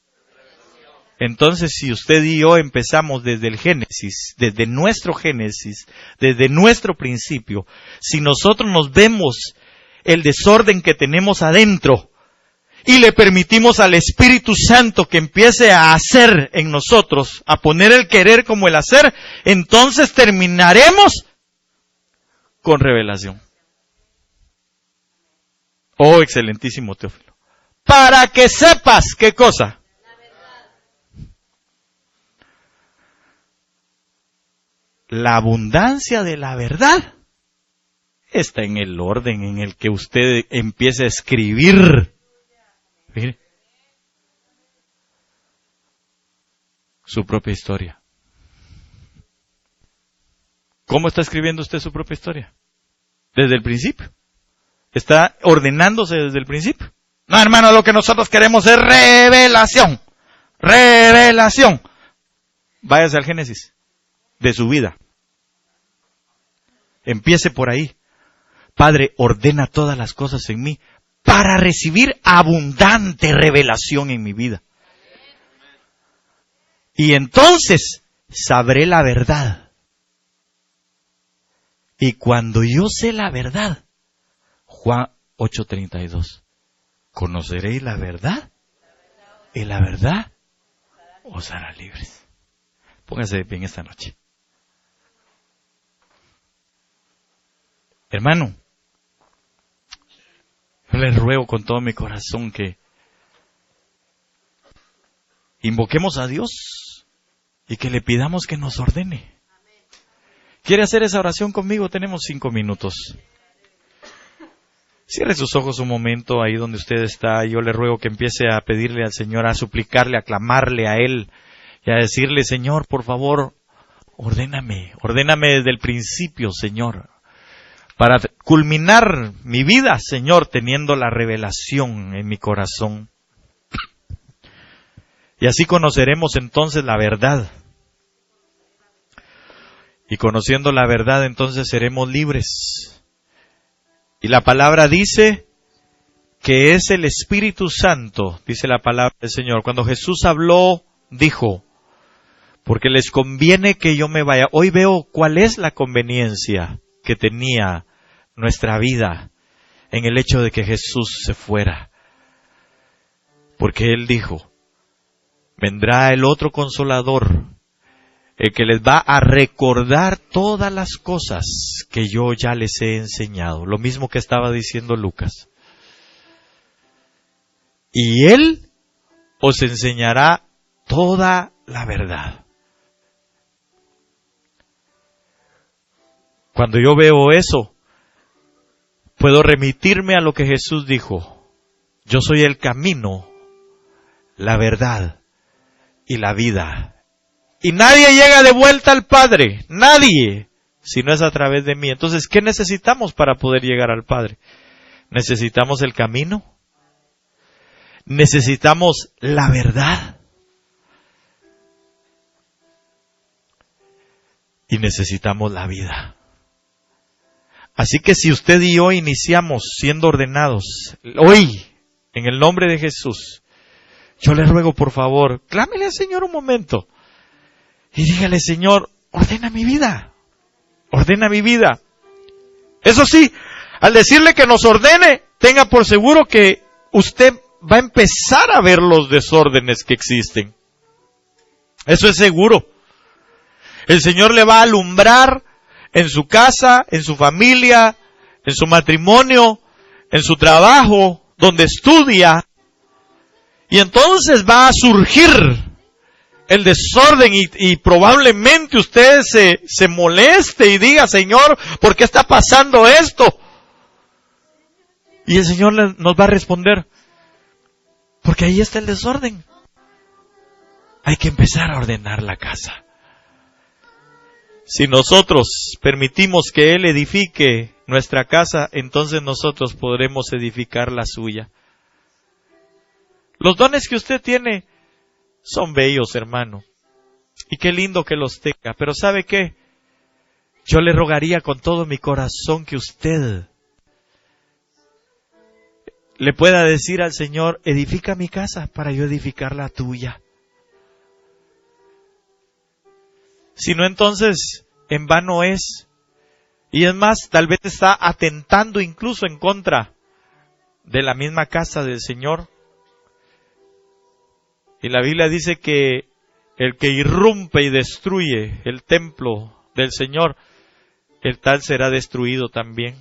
Entonces, si usted y yo empezamos desde el Génesis, desde nuestro principio, si nosotros nos vemos el desorden que tenemos adentro y le permitimos al Espíritu Santo que empiece a hacer en nosotros, a poner el querer como el hacer, entonces terminaremos con revelación. Oh, excelentísimo Teófilo. Para que sepas qué cosa. La abundancia de la verdad está en el orden en el que usted empiece a escribir. Mire, su propia historia. ¿Cómo está escribiendo usted su propia historia? Desde el principio. Está ordenándose desde el principio. No, hermano, lo que nosotros queremos es revelación. Revelación. Váyase al Génesis de su vida. Empiece por ahí. Padre, ordena todas las cosas en mí para recibir abundante revelación en mi vida. Y entonces sabré la verdad. Y cuando yo sé la verdad, Juan 8:32, conoceréis la verdad y la verdad os hará libres. Póngase bien esta noche. Hermano, yo le ruego con todo mi corazón que invoquemos a Dios y que le pidamos que nos ordene. ¿Quiere hacer esa oración conmigo? Tenemos 5 minutos. Cierre sus ojos un momento ahí donde usted está. Yo le ruego que empiece a pedirle al Señor, a suplicarle, a clamarle a Él y a decirle: Señor, por favor, ordéname desde el principio, Señor, para culminar mi vida, Señor, teniendo la revelación en mi corazón. Y así conoceremos entonces la verdad. Y conociendo la verdad, entonces seremos libres. Y la palabra dice que es el Espíritu Santo, dice la palabra del Señor. Cuando Jesús habló, dijo: porque les conviene que yo me vaya. Hoy veo cuál es la conveniencia que tenía nuestra vida en el hecho de que Jesús se fuera. Porque Él dijo: vendrá el otro Consolador, el que les va a recordar todas las cosas que yo ya les he enseñado. Lo mismo que estaba diciendo Lucas. Y Él os enseñará toda la verdad. Cuando yo veo eso, puedo remitirme a lo que Jesús dijo: yo soy el camino, la verdad y la vida. Y nadie llega de vuelta al Padre, nadie, si no es a través de mí. Entonces, ¿qué necesitamos para poder llegar al Padre? Necesitamos el camino, necesitamos la verdad y necesitamos la vida. Así que si usted y yo iniciamos siendo ordenados hoy, en el nombre de Jesús, yo le ruego, por favor, clámele al Señor un momento y dígale: Señor, ordena mi vida, ordena mi vida. Eso sí, al decirle que nos ordene, tenga por seguro que usted va a empezar a ver los desórdenes que existen. Eso es seguro. El Señor le va a alumbrar en su casa, en su familia, en su matrimonio, en su trabajo, donde estudia. Y entonces va a surgir el desorden y probablemente usted se moleste y diga: Señor, ¿por qué está pasando esto? Y el Señor nos va a responder: porque ahí está el desorden. Hay que empezar a ordenar la casa. Si nosotros permitimos que Él edifique nuestra casa, entonces nosotros podremos edificar la suya. Los dones que usted tiene son bellos, hermano. Y qué lindo que los tenga. Pero ¿sabe qué? Yo le rogaría con todo mi corazón que usted le pueda decir al Señor: edifica mi casa para yo edificar la tuya. Si no, entonces en vano es. Y es más, tal vez está atentando incluso en contra de la misma casa del Señor. Y la Biblia dice que el que irrumpe y destruye el templo del Señor, el tal será destruido también.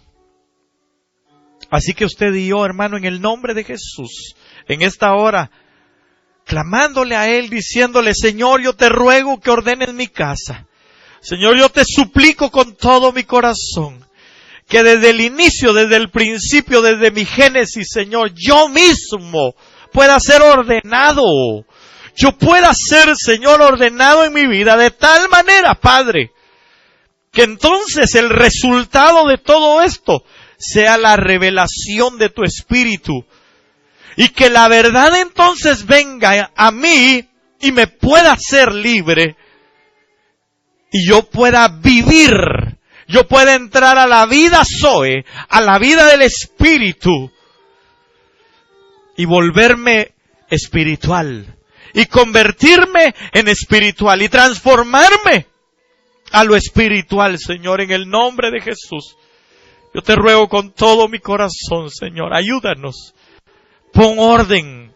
Así que usted y yo, hermano, en el nombre de Jesús, en esta hora, clamándole a Él, diciéndole: Señor, yo te ruego que ordenes mi casa. Señor, yo te suplico con todo mi corazón que desde el inicio, desde el principio, desde mi génesis, Señor, yo mismo pueda ser ordenado. Yo pueda ser, Señor, ordenado en mi vida de tal manera, Padre, que entonces el resultado de todo esto sea la revelación de tu Espíritu. Y que la verdad entonces venga a mí y me pueda hacer libre. Y yo pueda vivir, yo pueda entrar a la vida Zoe, a la vida del Espíritu, y volverme espiritual, y convertirme en espiritual, y transformarme a lo espiritual, Señor, en el nombre de Jesús. Yo te ruego con todo mi corazón, Señor, ayúdanos, pon orden,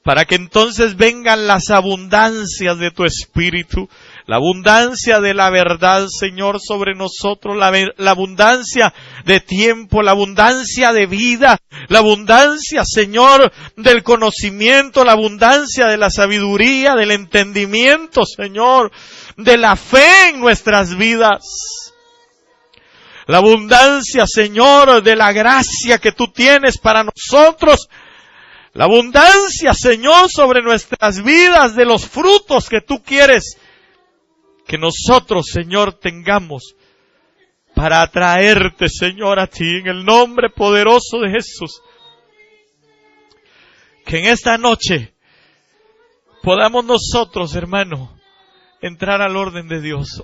para que entonces vengan las abundancias de tu Espíritu, la abundancia de la verdad, Señor, sobre nosotros, la abundancia de tiempo, la abundancia de vida, la abundancia, Señor, del conocimiento, la abundancia de la sabiduría, del entendimiento, Señor, de la fe en nuestras vidas. La abundancia, Señor, de la gracia que tú tienes para nosotros. La abundancia, Señor, sobre nuestras vidas, de los frutos que tú quieres que nosotros, Señor, tengamos para atraerte, Señor, a ti, en el nombre poderoso de Jesús. Que en esta noche podamos nosotros, hermano, entrar al orden de Dios.